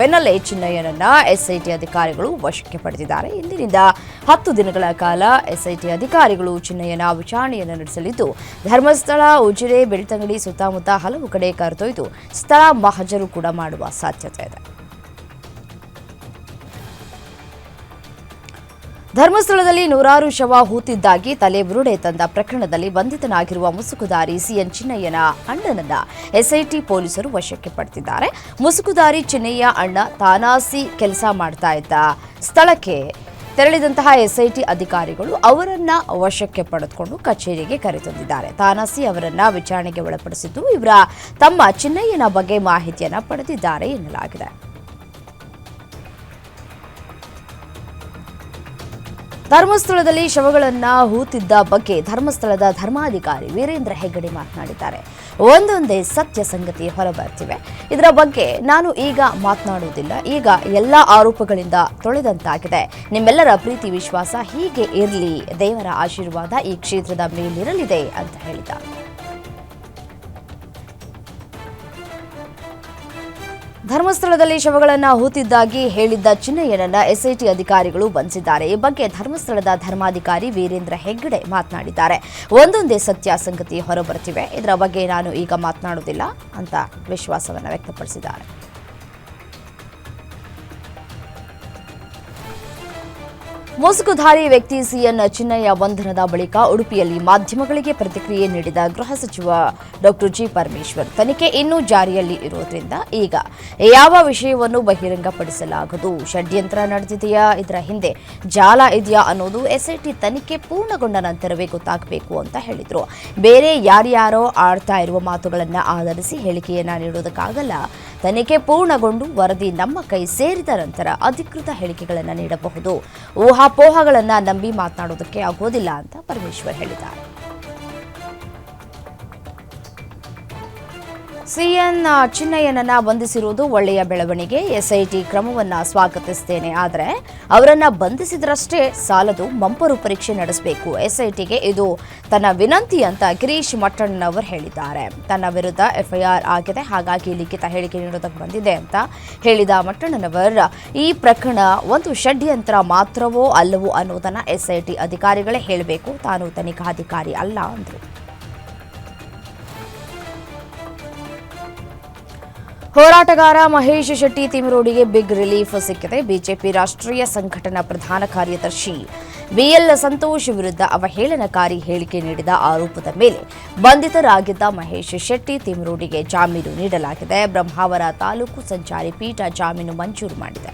ಬೆನ್ನಲ್ಲೇ ಚಿನ್ನಯ್ಯನನ್ನ ಎಸ್ಐಟಿ ಅಧಿಕಾರಿಗಳು ವಶಕ್ಕೆ ಪಡೆದಿದ್ದಾರೆ. ಇಂದಿನಿಂದ 10 ದಿನಗಳ ಕಾಲ ಎಸ್ಐಟಿ ಅಧಿಕಾರಿಗಳು ಚಿನ್ನಯ್ಯನ ವಿಚಾರಣೆಯನ್ನು ನಡೆಸಲಿದ್ದು, ಧರ್ಮಸ್ಥಳ, ಉಜಿರೆ, ಬೆಳ್ತಂಗಡಿ ಸುತ್ತಮುತ್ತ ಹಲವು ಕಡೆ ಕರೆದೊಯ್ದು ಸ್ಥಳ ಮಹಜರು ಕೂಡ ಮಾಡುವ ಸಾಧ್ಯತೆ ಇದೆ. ಧರ್ಮಸ್ಥಳದಲ್ಲಿ ನೂರಾರು ಶವ ಹೂತಿದ್ದಾಗಿ ತಲೆಬುರುಡೆ ತಂದ ಪ್ರಕರಣದಲ್ಲಿ ಬಂಧಿತನಾಗಿರುವ ಮುಸುಕುದಾರಿ ಸಿಎನ್ ಚಿನ್ನಯ್ಯನ ಅಣ್ಣನನ್ನ ಎಸ್ಐಟಿ ಪೊಲೀಸರು ವಶಕ್ಕೆ ಪಡೆದಿದ್ದಾರೆ. ಮುಸುಕುದಾರಿ ಚಿನ್ನಯ್ಯ ಅಣ್ಣ ತಾನಾಸಿ ಕೆಲಸ ಮಾಡ್ತಾ ಇದ್ದ ಸ್ಥಳಕ್ಕೆ ತೆರಳಿದಂತಹ ಎಸ್ಐಟಿ ಅಧಿಕಾರಿಗಳು ಅವರನ್ನ ವಶಕ್ಕೆ ಪಡೆದುಕೊಂಡು ಕಚೇರಿಗೆ ಕರೆತಂದಿದ್ದಾರೆ. ತಾನಾಸಿ ಅವರನ್ನ ವಿಚಾರಣೆಗೆ ಒಳಪಡಿಸಿದ್ದು, ಇವರ ತಮ್ಮ ಚಿನ್ನಯ್ಯನ ಬಗ್ಗೆ ಮಾಹಿತಿಯನ್ನ ಪಡೆದಿದ್ದಾರೆ ಎನ್ನಲಾಗಿದೆ. ಧರ್ಮಸ್ಥಳದಲ್ಲಿ ಶವಗಳನ್ನ ಹೂತಿದ್ದ ಬಗ್ಗೆ ಧರ್ಮಸ್ಥಳದ ಧರ್ಮಾಧಿಕಾರಿ ವೀರೇಂದ್ರ ಹೆಗ್ಗಡೆ ಮಾತನಾಡಿದ್ದಾರೆ. ಒಂದೊಂದೇ ಸತ್ಯ ಸಂಗತಿ ಹೊರಬರ್ತಿವೆ. ಇದರ ಬಗ್ಗೆ ನಾನು ಈಗ ಮಾತನಾಡುವುದಿಲ್ಲ. ಈಗ ಎಲ್ಲ ಆರೋಪಗಳಿಂದ ತೊಳೆದಂತಾಗಿದೆ. ನಿಮ್ಮೆಲ್ಲರ ಪ್ರೀತಿ ವಿಶ್ವಾಸ ಹೀಗೆ ಇರಲಿ. ದೇವರ ಆಶೀರ್ವಾದ ಈ ಕ್ಷೇತ್ರದ ಮೇಲಿರಲಿದೆ ಅಂತ ಹೇಳಿದ್ದಾರೆ. ಧರ್ಮಸ್ಥಳದಲ್ಲಿ ಶವಗಳನ್ನು ಹೂತಿದ್ದಾಗಿ ಹೇಳಿದ್ದ ಚಿನ್ನಯ್ಯನನ್ನ ಎಸ್ಐಟಿ ಅಧಿಕಾರಿಗಳು ಬಂಧಿಸಿದ್ದಾರೆ. ಈ ಬಗ್ಗೆ ಧರ್ಮಸ್ಥಳದ ಧರ್ಮಾಧಿಕಾರಿ ವೀರೇಂದ್ರ ಹೆಗ್ಗಡೆ ಮಾತನಾಡಿದ್ದಾರೆ. ಒಂದೊಂದೇ ಸತ್ಯ ಸಂಗತಿ ಹೊರಬರುತ್ತಿವೆ. ಇದರ ಬಗ್ಗೆ ನಾನು ಈಗ ಮಾತನಾಡುವುದಿಲ್ಲ ಅಂತ ವಿಶ್ವಾಸವನ್ನು ವ್ಯಕ್ತಪಡಿಸಿದ್ದಾರೆ. ಮುಸುಕುಧಾರಿ ವ್ಯಕ್ತಿ ಸಿಎನ್ ಚಿನ್ನಯ್ಯ ಬಂಧನದ ಬಳಿಕ ಉಡುಪಿಯಲ್ಲಿ ಮಾಧ್ಯಮಗಳಿಗೆ ಪ್ರತಿಕ್ರಿಯೆ ನೀಡಿದ ಗೃಹ ಸಚಿವ ಡಾಕ್ಟರ್ ಜಿ ಪರಮೇಶ್ವರ್, ತನಿಖೆ ಇನ್ನೂ ಜಾರಿಯಲ್ಲಿ ಇರುವುದರಿಂದ ಈಗ ಯಾವ ವಿಷಯವನ್ನು ಬಹಿರಂಗಪಡಿಸಲಾಗದು. ಷಡ್ಯಂತ್ರ ನಡೆದಿದೆಯಾ, ಇದರ ಹಿಂದೆ ಜಾಲ ಇದೆಯಾ ಅನ್ನೋದು ಎಸ್ಐಟಿ ತನಿಖೆ ಪೂರ್ಣಗೊಂಡ ನಂತರವೇ ಗೊತ್ತಾಗಬೇಕು ಅಂತ ಹೇಳಿದ್ರು. ಬೇರೆ ಯಾರ್ಯಾರೋ ಆಡ್ತಾ ಇರುವ ಮಾತುಗಳನ್ನು ಆಧರಿಸಿ ಹೇಳಿಕೆಯನ್ನ ನೀಡೋದಕ್ಕಾಗಲ್ಲ. ತನಿಖೆ ಪೂರ್ಣಗೊಂಡು ವರದಿ ನಮ್ಮ ಕೈ ಸೇರಿದ ನಂತರ ಅಧಿಕೃತ ಹೇಳಿಕೆಗಳನ್ನು ನೀಡಬಹುದು. ಊಹಾಪೋಹಗಳನ್ನು ನಂಬಿ ಮಾತನಾಡೋದಕ್ಕೆ ಆಗೋದಿಲ್ಲ ಅಂತ ಪರಮೇಶ್ವರ್ ಹೇಳಿದ್ದಾರೆ. ಸಿಎನ್ ಚಿನ್ನಯ್ಯನನ್ನ ಬಂಧಿಸಿರುವುದು ಒಳ್ಳೆಯ ಬೆಳವಣಿಗೆ. ಎಸ್ಐಟಿ ಕ್ರಮವನ್ನ ಸ್ವಾಗತಿಸುತ್ತೇನೆ. ಆದರೆ ಅವರನ್ನ ಬಂಧಿಸಿದ್ರಷ್ಟೇ ಸಾಲದು, ಮಂಪರು ಪರೀಕ್ಷೆ ನಡೆಸಬೇಕು. ಎಸ್ಐಟಿಗೆ ಇದು ತನ್ನ ವಿನಂತಿ ಅಂತ ಗಿರೀಶ್ ಮಟ್ಟಣ್ಣನವರು ಹೇಳಿದ್ದಾರೆ. ತನ್ನ ವಿರುದ್ಧ ಎಫ್ಐಆರ್ ಆಗಿದೆ, ಹಾಗಾಗಿ ಲಿಖಿತ ಹೇಳಿಕೆ ನೀಡೋದಕ್ಕೆ ಬಂದಿದೆ ಅಂತ ಹೇಳಿದ ಮಟ್ಟಣ್ಣನವರ್, ಈ ಪ್ರಕರಣ ಒಂದು ಷಡ್ಯಂತ್ರ ಮಾತ್ರವೋ ಅಲ್ಲವೋ ಅನ್ನೋದನ್ನ ಎಸ್ಐಟಿ ಅಧಿಕಾರಿಗಳೇ ಹೇಳಬೇಕು. ತಾನು ತನಿಖಾಧಿಕಾರಿ ಅಲ್ಲ ಅಂದರು. ಹೋರಾಟಗಾರ ಮಹೇಶ್ ಶೆಟ್ಟಿ ತಿಮರೋಡಿಗೆ ಬಿಗ್ ರಿಲೀಫ್ ಸಿಕ್ಕಿದೆ. ಬಿಜೆಪಿ ರಾಷ್ಟ್ರೀಯ ಸಂಘಟನಾ ಪ್ರಧಾನ ಕಾರ್ಯದರ್ಶಿ ಬಿಎಲ್ ಸಂತೋಷ್ ವಿರುದ್ಧ ಅವಹೇಳನಕಾರಿ ಹೇಳಿಕೆ ನೀಡಿದ ಆರೋಪದ ಮೇಲೆ ಬಂಧಿತರಾಗಿದ್ದ ಮಹೇಶ್ ಶೆಟ್ಟಿ ತಿಮರೋಡಿಗೆ ಜಾಮೀನು ನೀಡಲಾಗಿದೆ. ಬ್ರಹ್ಮಾವರ ತಾಲೂಕು ಸಂಚಾರಿ ಪೀಠ ಜಾಮೀನು ಮಂಜೂರು ಮಾಡಿದೆ.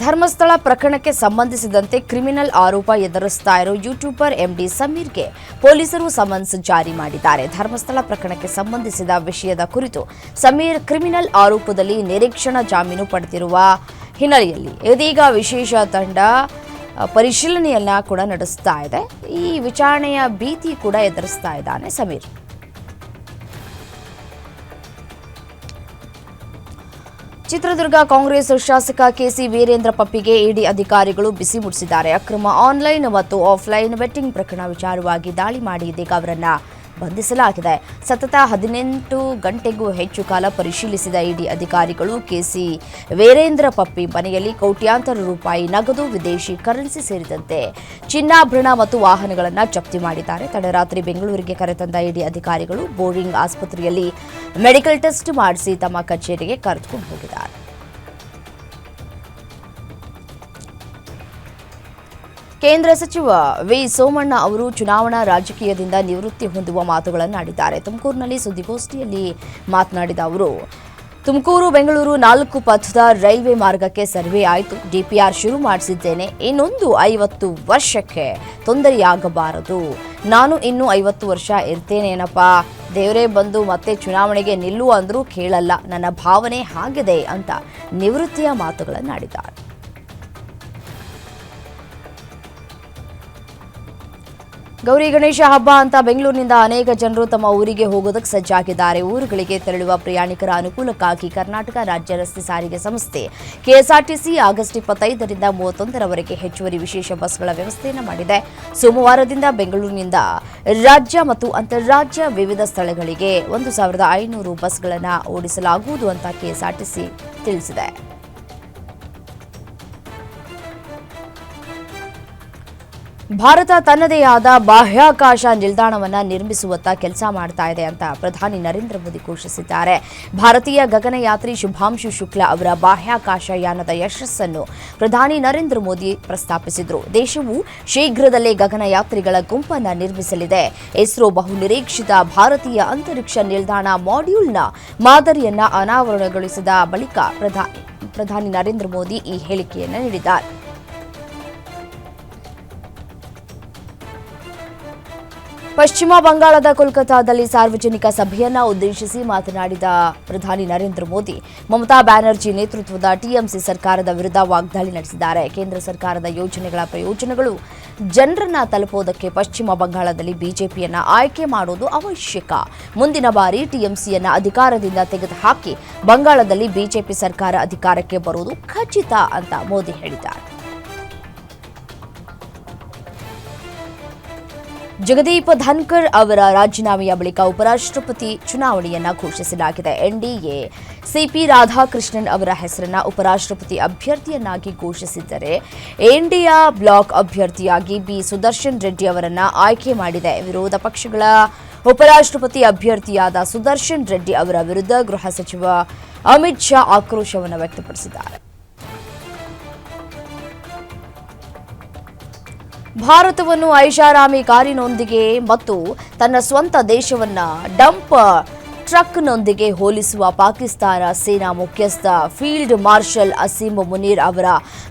ಧರ್ಮಸ್ಥಳ ಪ್ರಕರಣಕ್ಕೆ ಸಂಬಂಧಿಸಿದಂತೆ ಕ್ರಿಮಿನಲ್ ಆರೋಪ ಎದುರಿಸ್ತಾ ಇರೋ ಯೂಟ್ಯೂಬರ್ ಎಂಡಿ ಸಮೀರ್ಗೆ ಪೊಲೀಸರು ಸಮನ್ಸ್ ಜಾರಿ ಮಾಡಿದ್ದಾರೆ. ಧರ್ಮಸ್ಥಳ ಪ್ರಕರಣಕ್ಕೆ ಸಂಬಂಧಿಸಿದ ವಿಷಯದ ಕುರಿತು ಸಮೀರ್ ಕ್ರಿಮಿನಲ್ ಆರೋಪದಲ್ಲಿ ನಿರೀಕ್ಷಣಾ ಜಾಮೀನು ಪಡೆದಿರುವ ಹಿನ್ನೆಲೆಯಲ್ಲಿ ಇದೀಗ ವಿಶೇಷ ತಂಡ ಪರಿಶೀಲನೆಯನ್ನ ಕೂಡ ನಡೆಸ್ತಾ ಇದೆ. ಈ ವಿಚಾರಣೆಯ ಭೀತಿ ಕೂಡ ಎದುರಿಸ್ತಾ ಇದ್ದಾನೆ ಸಮೀರ್. ಚಿತ್ರದುರ್ಗ ಕಾಂಗ್ರೆಸ್ ಶಾಸಕ ಕೆಸಿ ವೀರೇಂದ್ರ ಪಪ್ಪಿಗೆ ಇಡಿ ಅಧಿಕಾರಿಗಳು ಬಿಸಿ ಮುಟ್ಟಿಸಿದ್ದಾರೆ. ಅಕ್ರಮ ಆನ್ಲೈನ್ ಮತ್ತು ಆಫ್ಲೈನ್ ಬೆಟ್ಟಿಂಗ್ ಪ್ರಕರಣ ವಿಚಾರವಾಗಿ ದಾಳಿ ಮಾಡಿ ಇದೀಗ ಅವರನ್ನ ಬಂಧಿಸಲಾಗಿದೆ. ಸತತ 18 ಗಂಟೆಗೂ ಹೆಚ್ಚು ಕಾಲ ಪರಿಶೀಲಿಸಿದ ಇಡಿ ಅಧಿಕಾರಿಗಳು ಕೆಸಿ ವೀರೇಂದ್ರ ಪಪ್ಪಿ ಮನೆಯಲ್ಲಿ ಕೋಟ್ಯಾಂತರ ರೂಪಾಯಿ ನಗದು, ವಿದೇಶಿ ಕರೆನ್ಸಿ ಸೇರಿದಂತೆ ಚಿನ್ನಾಭರಣ ಮತ್ತು ವಾಹನಗಳನ್ನು ಜಪ್ತಿ ಮಾಡಿದ್ದಾರೆ. ತಡರಾತ್ರಿ ಬೆಂಗಳೂರಿಗೆ ಕರೆತಂದ ಇಡಿ ಅಧಿಕಾರಿಗಳು ಬೋರಿಂಗ್ ಆಸ್ಪತ್ರೆಯಲ್ಲಿ ಮೆಡಿಕಲ್ ಟೆಸ್ಟ್ ಮಾಡಿಸಿ ತಮ್ಮ ಕಚೇರಿಗೆ ಕರೆದುಕೊಂಡು ಹೋಗಿದ್ದಾರೆ. ಕೇಂದ್ರ ಸಚಿವ ವಿ ಸೋಮಣ್ಣ ಅವರು ಚುನಾವಣಾ ರಾಜಕೀಯದಿಂದ ನಿವೃತ್ತಿ ಹೊಂದುವ ಮಾತುಗಳನ್ನಾಡಿದ್ದಾರೆ. ತುಮಕೂರಿನಲ್ಲಿ ಸುದ್ದಿಗೋಷ್ಠಿಯಲ್ಲಿ ಮಾತನಾಡಿದ ಅವರು, ತುಮಕೂರು ಬೆಂಗಳೂರು 4 ಪಥದ ರೈಲ್ವೆ ಮಾರ್ಗಕ್ಕೆ ಸರ್ವೆ ಆಯಿತು, ಡಿಪಿಆರ್ ಶುರು ಮಾಡಿಸಿದ್ದೇನೆ. ಇನ್ನೊಂದು 50 ವರ್ಷಕ್ಕೆ ತೊಂದರೆಯಾಗಬಾರದು. ನಾನು ಇನ್ನೂ 50 ವರ್ಷ ಇರ್ತೇನೇನಪ್ಪ, ದೇವರೇ ಬಂದು ಮತ್ತೆ ಚುನಾವಣೆಗೆ ನಿಲ್ಲು ಅಂದರೂ ಕೇಳಲ್ಲ. ನನ್ನ ಭಾವನೆ ಹಾಗಿದೆ ಅಂತ ನಿವೃತ್ತಿಯ ಮಾತುಗಳನ್ನಾಡಿದ್ದಾರೆ. ಗೌರಿ ಗಣೇಶ ಹಬ್ಬ ಅಂತ ಬೆಂಗಳೂರಿನಿಂದ ಅನೇಕ ಜನರು ತಮ್ಮ ಊರಿಗೆ ಹೋಗೋದಕ್ಕೆ ಸಜ್ಜಾಗಿದ್ದಾರೆ. ಊರುಗಳಿಗೆ ತೆರಳುವ ಪ್ರಯಾಣಿಕರ ಅನುಕೂಲಕ್ಕಾಗಿ ಕರ್ನಾಟಕ ರಾಜ್ಯ ರಸ್ತೆ ಸಾರಿಗೆ ಸಂಸ್ಥೆ ಕೆಎಸ್ಆರ್ಟಿಸಿ ಆಗಸ್ಟ್ 25ರಿಂದ 31ರವರೆಗೆ ಹೆಚ್ಚುವರಿ ವಿಶೇಷ ಬಸ್ಗಳ ವ್ಯವಸ್ಥೆಯನ್ನು ಮಾಡಿದೆ. ಸೋಮವಾರದಿಂದ ಬೆಂಗಳೂರಿನಿಂದ ರಾಜ್ಯ ಮತ್ತು ಅಂತಾರಾಜ್ಯ ವಿವಿಧ ಸ್ಥಳಗಳಿಗೆ 1500 ಬಸ್ಗಳನ್ನು ಓಡಿಸಲಾಗುವುದು ಅಂತ ಕೆಎಸ್ಆರ್ಟಿಸಿ ತಿಳಿಸಿದೆ. ಭಾರತ ತನ್ನದೇ ಆದ ಬಾಹ್ಯಾಕಾಶ ನಿಲ್ದಾಣವನ್ನು ನಿರ್ಮಿಸುವತ್ತ ಕೆಲಸ ಮಾಡ್ತಾ ಇದೆ ಅಂತ ಪ್ರಧಾನಿ ನರೇಂದ್ರ ಮೋದಿ ಘೋಷಿಸಿದ್ದಾರೆ. ಭಾರತೀಯ ಗಗನಯಾತ್ರಿ ಶುಭಾಂಶು ಶುಕ್ಲಾ ಅವರ ಬಾಹ್ಯಾಕಾಶ ಯಾನದ ಯಶಸ್ಸನ್ನು ಪ್ರಧಾನಿ ನರೇಂದ್ರ ಮೋದಿ ಪ್ರಸ್ತಾಪಿಸಿದರು. ದೇಶವು ಶೀಘ್ರದಲ್ಲೇ ಗಗನಯಾತ್ರಿಗಳ ಗುಂಪನ್ನು ನಿರ್ಮಿಸಲಿದೆ. ಇಸ್ರೋ ಬಹುನಿರೀಕ್ಷಿತ ಭಾರತೀಯ ಅಂತರಿಕ್ಷ ನಿಲ್ದಾಣ ಮಾಡ್ಯೂಲ್ನ ಮಾದರಿಯನ್ನ ಅನಾವರಣಗೊಳಿಸಿದ ಬಳಿಕ ಪ್ರಧಾನಿ ನರೇಂದ್ರ ಮೋದಿ ಈ ಹೇಳಿಕೆಯನ್ನು ನೀಡಿದ್ದಾರೆ. ಪಶ್ಚಿಮ ಬಂಗಾಳದ ಕೋಲ್ಕತಾದಲ್ಲಿ ಸಾರ್ವಜನಿಕ ಸಭೆಯನ್ನ ಉದ್ದೇಶಿಸಿ ಮಾತನಾಡಿದ ಪ್ರಧಾನಿ ನರೇಂದ್ರ ಮೋದಿ, ಮಮತಾ ಬ್ಯಾನರ್ಜಿ ನೇತೃತ್ವದ ಟಿಎಂಸಿ ಸರ್ಕಾರದ ವಿರುದ್ಧ ವಾಗ್ದಾಳಿ ನಡೆಸಿದ್ದಾರೆ. ಕೇಂದ್ರ ಸರ್ಕಾರದ ಯೋಜನೆಗಳ ಪ್ರಯೋಜನಗಳು ಜನರನ್ನ ತಲುಪುವುದಕ್ಕೆ ಪಶ್ಚಿಮ ಬಂಗಾಳದಲ್ಲಿ ಬಿಜೆಪಿಯನ್ನ ಆಯ್ಕೆ ಮಾಡುವುದು ಅವಶ್ಯಕ. ಮುಂದಿನ ಬಾರಿ ಟಿಎಂಸಿಯನ್ನ ಅಧಿಕಾರದಿಂದ ತೆಗೆದುಹಾಕಿ ಬಂಗಾಳದಲ್ಲಿ ಬಿಜೆಪಿ ಸರ್ಕಾರ ಅಧಿಕಾರಕ್ಕೆ ಬರುವುದು ಖಚಿತ ಅಂತ ಮೋದಿ ಹೇಳಿದ್ದಾರೆ. ಜಗದೀಪ್ ಧನ್ಕರ್ ಅವರ ರಾಜೀನಾಮೆಯ ಬಳಿಕ ಉಪರಾಷ್ಟ್ರಪತಿ ಚುನಾವಣೆಯನ್ನ ಘೋಷಿಸಲಾಗಿದೆ. ಎನ್ಡಿಎ ಸಿಪಿ ರಾಧಾಕೃಷ್ಣನ್ ಅವರ ಹೆಸರನ್ನ ಉಪರಾಷ್ಟ್ರಪತಿ ಅಭ್ಯರ್ಥಿಯನ್ನಾಗಿ ಘೋಷಿಸಿದ್ದರೆ ಇಂಡಿಯಾ ಬ್ಲಾಕ್ ಅಭ್ಯರ್ಥಿಯಾಗಿ ಬಿ ಸುದರ್ಶನ್ ರೆಡ್ಡಿ ಅವರನ್ನ ಆಯ್ಕೆ ಮಾಡಿದೆ. ವಿರೋಧ ಪಕ್ಷಗಳ ಉಪರಾಷ್ಟ್ರಪತಿ ಅಭ್ಯರ್ಥಿಯಾದ ಸುದರ್ಶನ್ ರೆಡ್ಡಿ ಅವರ ವಿರುದ್ಧ ಗೃಹ ಸಚಿವ ಅಮಿತ್ ಶಾ ಆಕ್ರೋಶವನ್ನು ವ್ಯಕ್ತಪಡಿಸಿದ್ದಾರೆ. ಭಾರತವನ್ನು ಐಷಾರಾಮಿ ಕಾರಿನೊಂದಿಗೆ ಮತ್ತು ತನ್ನ ಸ್ವಂತ ದೇಶವನ್ನ ಡಂಪ್ ಟ್ರಕ್ನೊಂದಿಗೆ ಹೋಲಿಸುವ ಪಾಕಿಸ್ತಾನ ಸೇನಾ ಮುಖ್ಯಸ್ಥ ಫೀಲ್ಡ್ ಮಾರ್ಷಲ್ ಅಸೀಮ್ ಮುನೀರ್ ಅವರ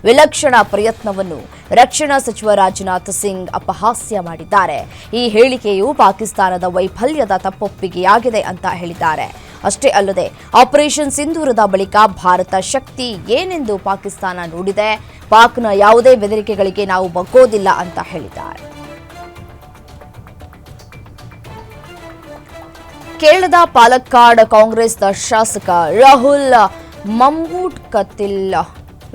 ವಿಲಕ್ಷಣ ಪ್ರಯತ್ನವನ್ನು ರಕ್ಷಣಾ ಸಚಿವ ರಾಜನಾಥ್ ಸಿಂಗ್ ಅಪಹಾಸ್ಯ ಮಾಡಿದ್ದಾರೆ. ಈ ಹೇಳಿಕೆಯು ಪಾಕಿಸ್ತಾನದ ವೈಫಲ್ಯದ ತಪ್ಪೊಪ್ಪಿಗೆಯಾಗಿದೆ ಅಂತ ಹೇಳಿದ್ದಾರೆ. ಅಷ್ಟೇ ಅಲ್ಲದೆ ಆಪರೇಷನ್ ಸಿಂಧೂರದ ಬಳಿಕ ಭಾರತ ಶಕ್ತಿ ಏನೆಂದು ಪಾಕಿಸ್ತಾನ ನುಡಿದೆ. ಪಾಕ್ನ ಯಾವುದೇ ಬೆದರಿಕೆಗಳಿಗೆ ನಾವು ಬಗ್ಗೋದಿಲ್ಲ ಅಂತ ಹೇಳಿದ್ದಾರೆ. ಕೇರಳದ ಪಾಲಕ್ಕಾಡ್ ಕಾಂಗ್ರೆಸ್ನ ಶಾಸಕ ರಾಹುಲ್ ಮಮ್ಮೂಟ್ಕತಿಲ್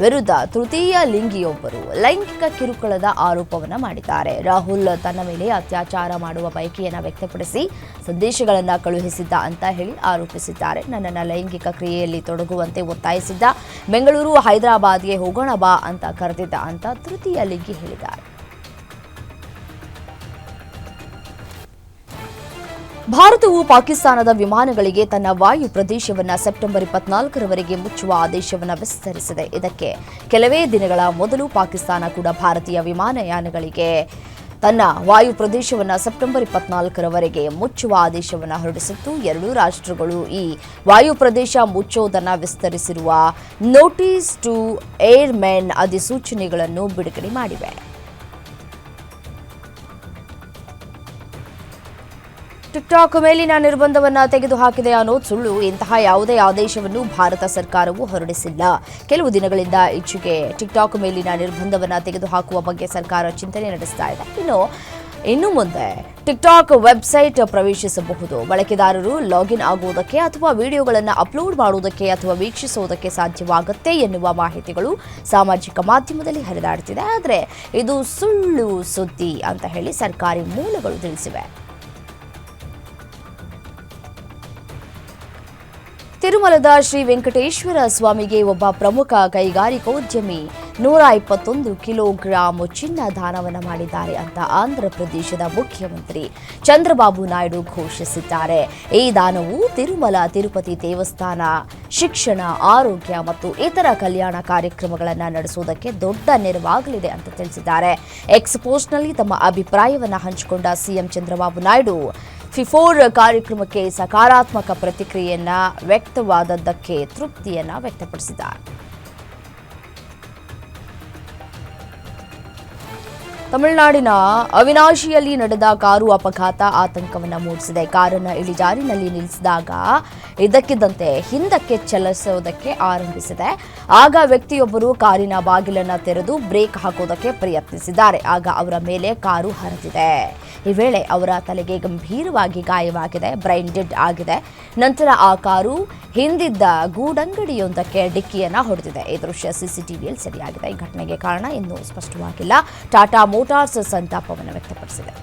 ವಿರುದ್ಧ ತೃತೀಯ ಲಿಂಗಿಯೊಬ್ಬರು ಲೈಂಗಿಕ ಕಿರುಕುಳದ ಆರೋಪವನ್ನು ಮಾಡಿದ್ದಾರೆ. ರಾಹುಲ್ ತನ್ನ ಮೇಲೆ ಅತ್ಯಾಚಾರ ಮಾಡುವ ಬಯಕೆಯನ್ನು ವ್ಯಕ್ತಪಡಿಸಿ ಸಂದೇಶಗಳನ್ನು ಕಳುಹಿಸಿದ್ದ ಅಂತ ಹೇಳಿ ಆರೋಪಿಸಿದ್ದಾರೆ. ನನ್ನನ್ನು ಲೈಂಗಿಕ ಕ್ರಿಯೆಯಲ್ಲಿ ತೊಡಗುವಂತೆ ಒತ್ತಾಯಿಸಿದ್ದ, ಬೆಂಗಳೂರು ಹೈದರಾಬಾದ್ಗೆ ಹೋಗೋಣ ಬಾ ಅಂತ ಕರೆದಿದ್ದ ಅಂತ ತೃತೀಯ ಲಿಂಗಿ ಹೇಳಿದ್ದಾರೆ. ಭಾರತವು ಪಾಕಿಸ್ತಾನದ ವಿಮಾನಗಳಿಗೆ ತನ್ನ ವಾಯು ಪ್ರದೇಶವನ್ನು ಸೆಪ್ಟೆಂಬರ್ 24ರವರೆಗೆ ಮುಚ್ಚುವ ಆದೇಶವನ್ನು ವಿಸ್ತರಿಸಿದೆ. ಇದಕ್ಕೆ ಕೆಲವೇ ದಿನಗಳ ಮೊದಲು ಪಾಕಿಸ್ತಾನ ಕೂಡ ಭಾರತೀಯ ವಿಮಾನಯಾನಗಳಿಗೆ ತನ್ನ ವಾಯು ಪ್ರದೇಶವನ್ನು ಸೆಪ್ಟೆಂಬರ್ 24ರವರೆಗೆ ಮುಚ್ಚುವ ಆದೇಶವನ್ನು ಹೊರಡಿಸಿತ್ತು. ಎರಡೂ ರಾಷ್ಟ್ರಗಳು ಈ ವಾಯು ಪ್ರದೇಶ ಮುಚ್ಚುವುದನ್ನು ವಿಸ್ತರಿಸಿರುವ ನೋಟಿಸ್ ಟು ಏರ್ಮೆನ್ ಅಧಿಸೂಚನೆಗಳನ್ನು ಬಿಡುಗಡೆ ಮಾಡಿವೆ. ಟಿಕ್ಟಾಕ್ ಮೇಲಿನ ನಿರ್ಬಂಧವನ್ನು ತೆಗೆದುಹಾಕಿದೆ ಅನ್ನೋದು ಸುಳ್ಳು. ಇಂತಹ ಯಾವುದೇ ಆದೇಶವನ್ನು ಭಾರತ ಸರ್ಕಾರವು ಹೊರಡಿಸಿಲ್ಲ. ಕೆಲವು ದಿನಗಳಿಂದ ಈಚೆಗೆ ಟಿಕ್ಟಾಕ್ ಮೇಲಿನ ನಿರ್ಬಂಧವನ್ನು ತೆಗೆದುಹಾಕುವ ಬಗ್ಗೆ ಸರ್ಕಾರ ಚಿಂತನೆ ನಡೆಸ್ತಾ ಇದೆ. ಇನ್ನು ಮುಂದೆ ಟಿಕ್ಟಾಕ್ ವೆಬ್ಸೈಟ್ ಪ್ರವೇಶಿಸಬಹುದು. ಬಳಕೆದಾರರು ಲಾಗಿನ್ ಆಗುವುದಕ್ಕೆ ಅಥವಾ ವಿಡಿಯೋಗಳನ್ನು ಅಪ್ಲೋಡ್ ಮಾಡುವುದಕ್ಕೆ ಅಥವಾ ವೀಕ್ಷಿಸುವುದಕ್ಕೆ ಸಾಧ್ಯವಾಗುತ್ತೆ ಎನ್ನುವ ಮಾಹಿತಿಗಳು ಸಾಮಾಜಿಕ ಮಾಧ್ಯಮದಲ್ಲಿ ಹರಿದಾಡುತ್ತಿದೆ. ಆದರೆ ಇದು ಸುಳ್ಳು ಸುದ್ದಿ ಅಂತ ಹೇಳಿ ಸರ್ಕಾರಿ ಮೂಲಗಳು ತಿಳಿಸಿವೆ. ತಿರುಮಲದ ಶ್ರೀ ವೆಂಕಟೇಶ್ವರ ಸ್ವಾಮಿಗೆ ಒಬ್ಬ ಪ್ರಮುಖ ಕೈಗಾರಿಕೋದ್ಯಮಿ 121 ಕಿಲೋಗ್ರಾಂ ಚಿನ್ನ ದಾನವನ್ನು ಮಾಡಿದ್ದಾರೆ ಅಂತ ಆಂಧ್ರ ಪ್ರದೇಶದ ಮುಖ್ಯಮಂತ್ರಿ ಚಂದ್ರಬಾಬು ನಾಯ್ಡು ಘೋಷಿಸಿದ್ದಾರೆ. ಈ ದಾನವು ತಿರುಮಲ ತಿರುಪತಿ ದೇವಸ್ಥಾನ ಶಿಕ್ಷಣ, ಆರೋಗ್ಯ ಮತ್ತು ಇತರ ಕಲ್ಯಾಣ ಕಾರ್ಯಕ್ರಮಗಳನ್ನು ನಡೆಸುವುದಕ್ಕೆ ದೊಡ್ಡ ನೆರವಾಗಲಿದೆ ಅಂತ ತಿಳಿಸಿದ್ದಾರೆ. ಎಕ್ಸ್ ಪೋಸ್ಟ್ನಲ್ಲಿ ತಮ್ಮ ಅಭಿಪ್ರಾಯವನ್ನು ಹಂಚಿಕೊಂಡ ಸಿಎಂ ಚಂದ್ರಬಾಬು ನಾಯ್ಡು ಫಿಫೋರ್ ಕಾರ್ಯಕ್ರಮಕ್ಕೆ ಸಕಾರಾತ್ಮಕ ಪ್ರತಿಕ್ರಿಯೆಯನ್ನ ವ್ಯಕ್ತವಾದದ್ದಕ್ಕೆ ತೃಪ್ತಿಯನ್ನ ವ್ಯಕ್ತಪಡಿಸಿದ್ದಾರೆ. ತಮಿಳುನಾಡಿನ ಅವಿನಾಶಿಯಲ್ಲಿ ನಡೆದ ಕಾರು ಅಪಘಾತ ಆತಂಕವನ್ನು ಮೂಡಿಸಿದೆ. ಕಾರನ್ನು ಇಳಿಜಾರಿನಲ್ಲಿ ನಿಲ್ಲಿಸಿದಾಗ ಇದ್ದಕ್ಕಿದ್ದಂತೆ ಹಿಂದಕ್ಕೆ ಚಲಿಸುವುದಕ್ಕೆ ಆರಂಭಿಸಿದೆ. ಆಗ ವ್ಯಕ್ತಿಯೊಬ್ಬರು ಕಾರಿನ ಬಾಗಿಲನ್ನು ತೆರೆದು ಬ್ರೇಕ್ ಹಾಕೋದಕ್ಕೆ ಪ್ರಯತ್ನಿಸಿದ್ದಾರೆ. ಆಗ ಅವರ ಮೇಲೆ ಕಾರು ಹರಿದಿದೆ. ಈ ವೇಳೆ ಅವರ ತಲೆಗೆ ಗಂಭೀರವಾಗಿ ಗಾಯವಾಗಿದೆ, ಬ್ರೈನ್ ಡೆಡ್ ಆಗಿದೆ. ನಂತರ ಆ ಕಾರು ಹಿಂದಿದ್ದ ಗೂಡಂಗಡಿಯೊಂದಕ್ಕೆ ಡಿಕ್ಕಿಯನ್ನ ಹೊಡೆದಿದೆ. ಈ ದೃಶ್ಯ ಸಿಸಿಟಿವಿಯಲ್ಲಿ ಸೆರೆಯಾಗಿದೆ. ಈ ಘಟನೆಗೆ ಕಾರಣ ಇನ್ನೂ ಸ್ಪಷ್ಟವಾಗಿಲ್ಲ. ಟಾಟಾ ಮೋಟಾರ್ಸ್ ಸಂತಾಪವನ್ನು ವ್ಯಕ್ತಪಡಿಸಿದೆ.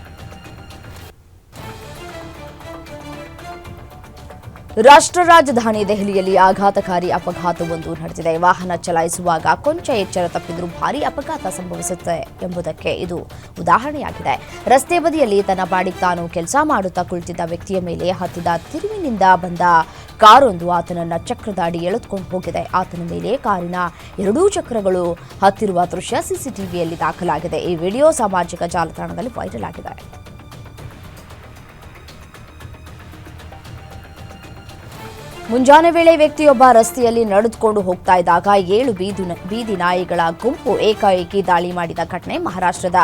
ರಾಷ್ಟ್ರ ರಾಜಧಾನಿ ದೆಹಲಿಯಲ್ಲಿ ಆಘಾತಕಾರಿ ಅಪಘಾತವೊಂದು ನಡೆದಿದೆ. ವಾಹನ ಚಲಾಯಿಸುವಾಗ ಕೊಂಚ ಎಚ್ಚರ ತಪ್ಪಿದ್ರೂ ಭಾರೀ ಅಪಘಾತ ಸಂಭವಿಸುತ್ತೆ ಎಂಬುದಕ್ಕೆ ಇದು ಉದಾಹರಣೆಯಾಗಿದೆ. ರಸ್ತೆ ಬದಿಯಲ್ಲಿ ತನ್ನ ಪಾಡಿಗೆ ತಾನು ಕೆಲಸ ಮಾಡುತ್ತಾ ಕುಳಿತಿದ್ದ ವ್ಯಕ್ತಿಯ ಮೇಲೆ ಹತ್ತಿದ ತಿರುವಿನಿಂದ ಬಂದ ಕಾರೊಂದು ಆತನನ್ನ ಚಕ್ರದ ಅಡಿ ಎಳೆದುಕೊಂಡು ಹೋಗಿದೆ. ಆತನ ಮೇಲೆ ಕಾರಿನ ಎರಡೂ ಚಕ್ರಗಳು ಹತ್ತಿರುವ ದೃಶ್ಯ ಸಿಸಿಟಿವಿಯಲ್ಲಿ ದಾಖಲಾಗಿದೆ. ಈ ವಿಡಿಯೋ ಸಾಮಾಜಿಕ ಜಾಲತಾಣದಲ್ಲಿ ವೈರಲ್ ಆಗಿದೆ. ಮುಂಜಾನೆ ವೇಳೆ ವ್ಯಕ್ತಿಯೊಬ್ಬ ರಸ್ತೆಯಲ್ಲಿ ನಡೆದುಕೊಂಡು ಹೋಗ್ತಾ ಇದ್ದಾಗ 7 ಬೀದಿ ನಾಯಿಗಳ ಗುಂಪು ಏಕಾಏಕಿ ದಾಳಿ ಮಾಡಿದ ಘಟನೆ ಮಹಾರಾಷ್ಟ್ರದ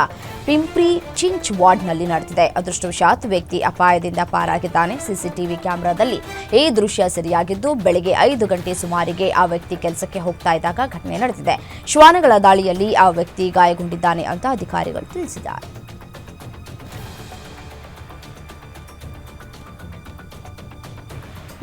ಪಿಂಪ್ರಿ ಚಿಂಚ್ ವಾರ್ಡ್ನಲ್ಲಿ ನಡೆದಿದೆ. ಅದೃಷ್ಟವಶಾತ್ ವ್ಯಕ್ತಿ ಅಪಾಯದಿಂದ ಪಾರಾಗಿದ್ದಾನೆ. ಸಿಸಿಟಿವಿ ಕ್ಯಾಮೆರಾದಲ್ಲಿ ಈ ದೃಶ್ಯ ಸೆರೆಯಾಗಿದ್ದು, ಬೆಳಗ್ಗೆ 5 ಗಂಟೆ ಸುಮಾರಿಗೆ ಆ ವ್ಯಕ್ತಿ ಕೆಲಸಕ್ಕೆ ಹೋಗ್ತಾ ಇದ್ದಾಗ ಘಟನೆ ನಡೆದಿದೆ. ಶ್ವಾನಗಳ ದಾಳಿಯಲ್ಲಿ ಆ ವ್ಯಕ್ತಿ ಗಾಯಗೊಂಡಿದ್ದಾನೆ ಅಂತ ಅಧಿಕಾರಿಗಳು ತಿಳಿಸಿದ್ದಾರೆ.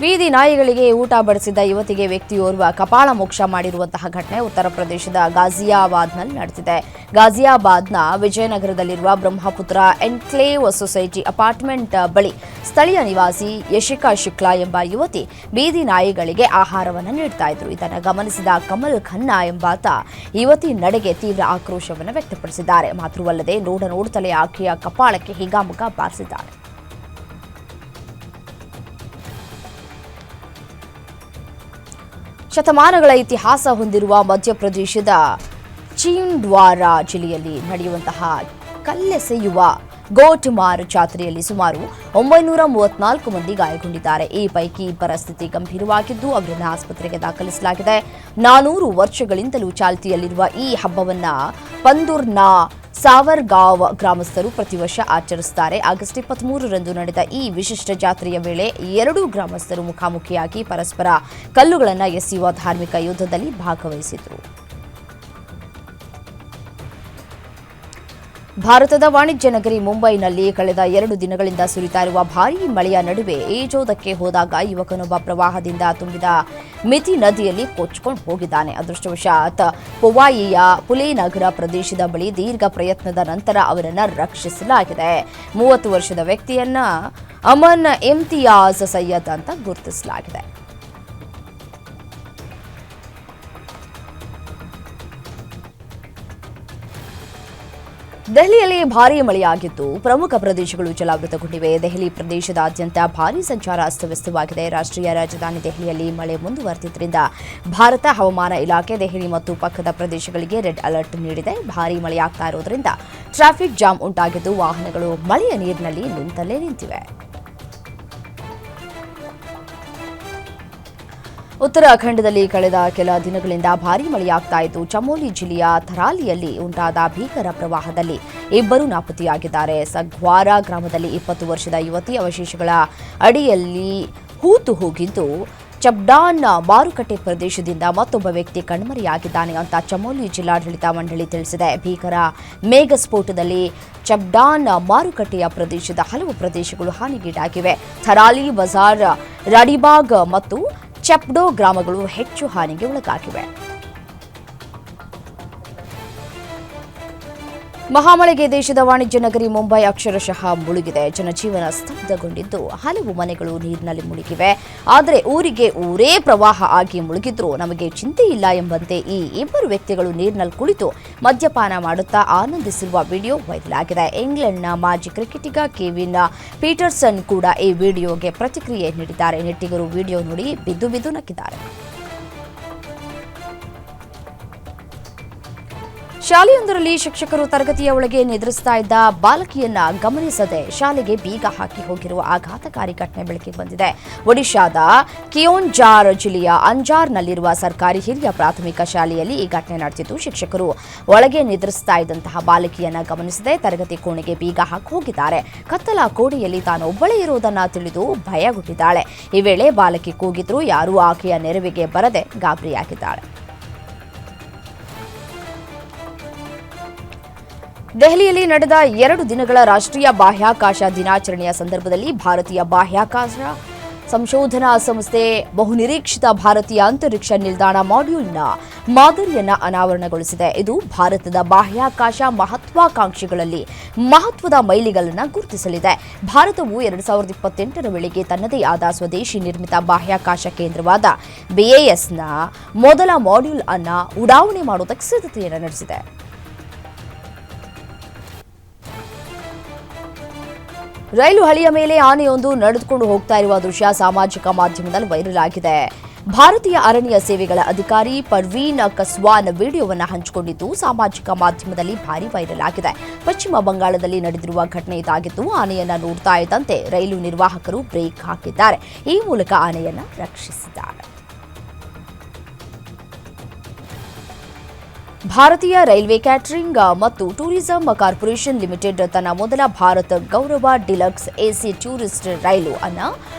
ಬೀದಿ ನಾಯಿಗಳಿಗೆ ಊಟ ಬಡಿಸಿದ್ದ ಯುವತಿಗೆ ವ್ಯಕ್ತಿಯೋರ್ವ ಕಪಾಳ ಮೋಕ್ಷ ಮಾಡಿರುವಂತಹ ಘಟನೆ ಉತ್ತರ ಪ್ರದೇಶದ ಗಾಜಿಯಾಬಾದ್ನಲ್ಲಿ ನಡೆದಿದೆ. ಗಾಜಿಯಾಬಾದ್ನ ವಿಜಯನಗರದಲ್ಲಿರುವ ಬ್ರಹ್ಮಪುತ್ರ ಎನ್ಕ್ಲೇವ್ ಸೊಸೈಟಿ ಅಪಾರ್ಟ್ಮೆಂಟ್ ಬಳಿ ಸ್ಥಳೀಯ ನಿವಾಸಿ ಯಶಿಕಾ ಶುಕ್ಲಾ ಎಂಬ ಯುವತಿ ಬೀದಿ ನಾಯಿಗಳಿಗೆ ಆಹಾರವನ್ನು ನೀಡ್ತಾ ಇದ್ರು. ಇದನ್ನು ಗಮನಿಸಿದ ಕಮಲ್ ಖನ್ನಾ ಎಂಬಾತ ಯುವತಿ ನಡೆಗೆ ತೀವ್ರ ಆಕ್ರೋಶವನ್ನು ವ್ಯಕ್ತಪಡಿಸಿದ್ದಾರೆ. ಮಾತ್ರವಲ್ಲದೆ ನೋಡುತ್ತಲೇ ಆಕೆಯ ಕಪಾಳಕ್ಕೆ ಹಿಗಾಮುಗ ಬಾರಿಸಿದ್ದಾರೆ. ಶತಮಾನಗಳ ಇತಿಹಾಸ ಹೊಂದಿರುವ ಮಧ್ಯಪ್ರದೇಶದ ಚಿಂಡ್ವಾರಾ ಜಿಲ್ಲೆಯಲ್ಲಿ ನಡೆಯುವಂತಹ ಕಲ್ಲೆಸೆಯುವ ಗೋಟ್ಮಾರ್ ಜಾತ್ರೆಯಲ್ಲಿ ಸುಮಾರು 934 ಮಂದಿ ಗಾಯಗೊಂಡಿದ್ದಾರೆ. ಈ ಪೈಕಿ ಇಬ್ಬರ ಸ್ಥಿತಿ ಗಂಭೀರವಾಗಿದ್ದು ಅವರನ್ನು ಆಸ್ಪತ್ರೆಗೆ ದಾಖಲಿಸಲಾಗಿದೆ. 400 ವರ್ಷಗಳಿಂದಲೂ ಚಾಲ್ತಿಯಲ್ಲಿರುವ ಈ ಹಬ್ಬವನ್ನ ಪಂದೂರ್ನ ಸಾವರ್ಗಾಂವ್ ಗ್ರಾಮಸ್ಥರು ಪ್ರತಿ ವರ್ಷ ಆಚರಿಸುತ್ತಾರೆ. ಆಗಸ್ಟ್ 23ರಂದು ನಡೆದ ಈ ವಿಶಿಷ್ಟ ಜಾತ್ರೆಯ ವೇಳೆ 2 ಗ್ರಾಮಸ್ಥರು ಮುಖಾಮುಖಿಯಾಗಿ ಪರಸ್ಪರ ಕಲ್ಲುಗಳನ್ನು ಎಸೆಯುವ ಧಾರ್ಮಿಕ ಯುದ್ಧದಲ್ಲಿ ಭಾಗವಹಿಸಿದರು. ಭಾರತದ ವಾಣಿಜ್ಯ ನಗರಿ ಮುಂಬೈನಲ್ಲಿ ಕಳೆದ 2 ದಿನಗಳಿಂದ ಸುರಿತಾ ಇರುವ ಭಾರೀ ಮಳೆಯ ನಡುವೆ ಈಜೋದಕ್ಕೆ ಹೋದಾಗ ಯುವಕನೊಬ್ಬ ಪ್ರವಾಹದಿಂದ ತುಂಬಿದ ಮಿಥಿ ನದಿಯಲ್ಲಿ ಕೊಚ್ಚಿಕೊಂಡು ಹೋಗಿದ್ದಾನೆ. ಅದೃಷ್ಟವಶಾತ್ ಪೊವಾಯಿಯ ಪುಲೇನಗರ ಪ್ರದೇಶದ ಬಳಿ ದೀರ್ಘ ಪ್ರಯತ್ನದ ನಂತರ ಅವರನ್ನು ರಕ್ಷಿಸಲಾಗಿದೆ. 30 ವರ್ಷದ ವ್ಯಕ್ತಿಯನ್ನ ಅಮನ್ ಇಮ್ತಿಯಾಜ್ ಸೈಯದ್ ಅಂತ ಗುರುತಿಸಲಾಗಿದೆ. ದೆಹಲಿಯಲ್ಲಿ ಭಾರೀ ಮಳೆಯಾಗಿದ್ದು ಪ್ರಮುಖ ಪ್ರದೇಶಗಳು ಜಲಾವೃತಗೊಂಡಿವೆ. ದೆಹಲಿ ಪ್ರದೇಶದಾದ್ಯಂತ ಭಾರೀ ಸಂಚಾರ ಅಸ್ತವ್ಯಸ್ತವಾಗಿದೆ. ರಾಷ್ಟ್ರೀಯ ರಾಜಧಾನಿ ದೆಹಲಿಯಲ್ಲಿ ಮಳೆ ಮುಂದುವರೆದಿದ್ದರಿಂದ ಭಾರತ ಹವಾಮಾನ ಇಲಾಖೆ ದೆಹಲಿ ಮತ್ತು ಪಕ್ಕದ ಪ್ರದೇಶಗಳಿಗೆ ರೆಡ್ ಅಲರ್ಟ್ ನೀಡಿದೆ. ಭಾರೀ ಮಳೆಯಾಗ್ತಾ ಇರೋದ್ರಿಂದ ಟ್ರಾಫಿಕ್ ಜಾಮ್ ಉಂಟಾಗಿದ್ದು ವಾಹನಗಳು ಮಳೆಯ ನೀರಿನಲ್ಲಿ ನಿಂತಲ್ಲೇ ನಿಂತಿವೆ. ಉತ್ತರಾಖಂಡದಲ್ಲಿ ಕಳೆದ ಕೆಲ ದಿನಗಳಿಂದ ಭಾರೀ ಮಳೆಯಾಗ್ತಾ ಇದ್ದು ಚಮೋಲಿ ಜಿಲ್ಲೆಯ ಥರಾಲಿಯಲ್ಲಿ ಉಂಟಾದ ಭೀಕರ ಪ್ರವಾಹದಲ್ಲಿ 2 ನಾಪತ್ತೆಯಾಗಿದ್ದಾರೆ. ಸಗ್ವಾರ ಗ್ರಾಮದಲ್ಲಿ 20 ವರ್ಷದ ಯುವತಿ ಅವಶೇಷಗಳ ಅಡಿಯಲ್ಲಿ ಹೂತು ಹೋಗಿದ್ದು ಚಬ್ಡಾನ್ ಮಾರುಕಟ್ಟೆ ಪ್ರದೇಶದಿಂದ ಮತ್ತೊಬ್ಬ ವ್ಯಕ್ತಿ ಕಣ್ಮರೆಯಾಗಿದ್ದಾನೆ ಅಂತ ಚಮೋಲಿ ಜಿಲ್ಲಾಡಳಿತ ಮಂಡಳಿ ತಿಳಿಸಿದೆ. ಭೀಕರ ಮೇಘಸ್ಫೋಟದಲ್ಲಿ ಚಬ್ಡಾನ್ ಮಾರುಕಟ್ಟೆಯ ಪ್ರದೇಶದ ಹಲವು ಪ್ರದೇಶಗಳು ಹಾನಿಗೀಡಾಗಿವೆ. ಥರಾಲಿ ಬಜಾರ್, ರಾಡಿಬಾಗ್ ಮತ್ತು ಚಪ್ಡೋ ಗ್ರಾಮಗಳು ಹೆಚ್ಚು ಹಾನಿಗೆ ಒಳಗಾಗಿವೆ. ಮಹಾಮಳೆಗೆ ದೇಶದ ವಾಣಿಜ್ಯ ನಗರಿ ಮುಂಬೈ ಅಕ್ಷರಶಃ ಮುಳುಗಿದೆ. ಜನಜೀವನ ಸ್ತಬ್ಧಗೊಂಡಿದ್ದು ಹಲವು ಮನೆಗಳು ನೀರಿನಲ್ಲಿ ಮುಳುಗಿವೆ. ಆದರೆ ಊರಿಗೆ ಊರೇ ಪ್ರವಾಹ ಆಗಿ ಮುಳುಗಿದ್ರೂ ನಮಗೆ ಚಿಂತೆ ಇಲ್ಲ ಎಂಬಂತೆ ಈ 2 ವ್ಯಕ್ತಿಗಳು ನೀರಿನಲ್ಲಿ ಕುಳಿತು ಮದ್ಯಪಾನ ಮಾಡುತ್ತಾ ಆನಂದಿಸಿರುವ ವಿಡಿಯೋ ವೈರಲ್ ಆಗಿದೆ. ಇಂಗ್ಲೆಂಡ್ನ ಮಾಜಿ ಕ್ರಿಕೆಟಿಗ ಕೆವಿನ್ ಪೀಟರ್ಸನ್ ಕೂಡ ಈ ವಿಡಿಯೋಗೆ ಪ್ರತಿಕ್ರಿಯೆ ನೀಡಿದ್ದಾರೆ. ನೆಟ್ಟಿಗರು ವಿಡಿಯೋ ನೋಡಿ ಬಿದ್ದು ನಕ್ಕಿದ್ದಾರೆ. ಶಾಲೆಯೊಂದರಲ್ಲಿ ಶಿಕ್ಷಕರು ತರಗತಿಯ ಒಳಗೆ ನಿದ್ರಿಸ್ತಾ ಇದ್ದ ಬಾಲಕಿಯನ್ನ ಗಮನಿಸದೆ ಶಾಲೆಗೆ ಬೀಗ ಹಾಕಿ ಹೋಗಿರುವ ಆಘಾತಕಾರಿ ಘಟನೆ ಬೆಳಕಿಗೆ ಬಂದಿದೆ. ಒಡಿಶಾದ ಕಿಯೋನ್ಜಾರ್ ಜಿಲ್ಲೆಯ ಅಂಜಾರ್ನಲ್ಲಿರುವ ಸರ್ಕಾರಿ ಹಿರಿಯ ಪ್ರಾಥಮಿಕ ಶಾಲೆಯಲ್ಲಿ ಈ ಘಟನೆ ನಡೆದಿದ್ದು, ಶಿಕ್ಷಕರು ಒಳಗೆ ನಿದ್ರಿಸ್ತಾ ಇದ್ದಂತಹ ಬಾಲಕಿಯನ್ನ ಗಮನಿಸದೆ ತರಗತಿ ಕೋಣೆಗೆ ಬೀಗ ಹಾಕಿ ಹೋಗಿದ್ದಾರೆ. ಕತ್ತಲ ಕೋಣೆಯಲ್ಲಿ ತಾನು ಒಬ್ಬಳೇ ಇರುವುದನ್ನು ತಿಳಿದು ಭಯಗುಟ್ಟಿದ್ದಾಳೆ. ಈ ವೇಳೆ ಬಾಲಕಿ ಕೂಗಿದ್ರೂ ಯಾರೂ ಆಕೆಯ ನೆರವಿಗೆ ಬರದೆ ಗಾಬರಿಯಾಗಿದ್ದಾಳೆ. ದೆಹಲಿಯಲ್ಲಿ ನಡೆದ 2 ದಿನಗಳ ರಾಷ್ಟ್ರೀಯ ಬಾಹ್ಯಾಕಾಶ ದಿನಾಚರಣೆಯ ಸಂದರ್ಭದಲ್ಲಿ ಭಾರತೀಯ ಬಾಹ್ಯಾಕಾಶ ಸಂಶೋಧನಾ ಸಂಸ್ಥೆ ಬಹುನಿರೀಕ್ಷಿತ ಭಾರತೀಯ ಅಂತರಿಕ್ಷ ನಿಲ್ದಾಣ ಮಾಡ್ಯೂಲ್ನ ಮಾದರಿಯನ್ನು ಅನಾವರಣಗೊಳಿಸಿದೆ. ಇದು ಭಾರತದ ಬಾಹ್ಯಾಕಾಶ ಮಹತ್ವಾಕಾಂಕ್ಷೆಗಳಲ್ಲಿ ಮಹತ್ವದ ಮೈಲಿಗಲ್ಲನ್ನು ಗುರುತಿಸಲಿದೆ. ಭಾರತವು 2028ರ ವೇಳೆಗೆ ತನ್ನದೇ ಆದ ಸ್ವದೇಶಿ ನಿರ್ಮಿತ ಬಾಹ್ಯಾಕಾಶ ಕೇಂದ್ರವಾದ BASನ ಮೊದಲ ಮಾಡ್ಯೂಲ್ ಅನ್ನು ಉಡಾವಣೆ ಮಾಡುವುದಕ್ಕೆ ಸಿದ್ಧತೆಯನ್ನು ನಡೆಸಿದೆ. ರೈಲು ಹಳಿಯ ಮೇಲೆ ಆನೆಯೊಂದು ನಡೆದುಕೊಂಡು ಹೋಗ್ತಾ ಇರುವ ದೃಶ್ಯ ಸಾಮಾಜಿಕ ಮಾಧ್ಯಮದಲ್ಲಿ ವೈರಲ್ ಆಗಿದೆ. ಭಾರತೀಯ ಅರಣ್ಯ ಸೇವೆಗಳ ಅಧಿಕಾರಿ ಪರ್ವೀನ್ ಕಸ್ವಾನ್ ವಿಡಿಯೋವನ್ನು ಹಂಚಿಕೊಂಡಿದ್ದು ಸಾಮಾಜಿಕ ಮಾಧ್ಯಮದಲ್ಲಿ ಭಾರಿ ವೈರಲ್ ಆಗಿದೆ. ಪಶ್ಚಿಮ ಬಂಗಾಳದಲ್ಲಿ ನಡೆದಿರುವ ಘಟನೆ ಇದಾಗಿದ್ದು, ಆನೆಯನ್ನ ನೋಡ್ತಾ ಇದ್ದಂತೆ ರೈಲು ನಿರ್ವಾಹಕರು ಬ್ರೇಕ್ ಹಾಕಿದ್ದಾರೆ. ಈ ಮೂಲಕ ಆನೆಯನ್ನ ರಕ್ಷಿಸಿದ್ದಾರೆ. ಭಾರತೀಯ ರೈಲ್ವೆ ಕ್ಯಾಟರಿಂಗ್ ಮತ್ತು ಟೂರಿಸಂ ಕಾರ್ಪೊರೇಷನ್ ಲಿಮಿಟೆಡ್ ತನ್ನ ಮೊದಲ ಭಾರತ ಗೌರವ ಡಿಲಕ್ಸ್ ಎಸಿ ಟೂರಿಸ್ಟ್ ರೈಲು ಅನ್ನು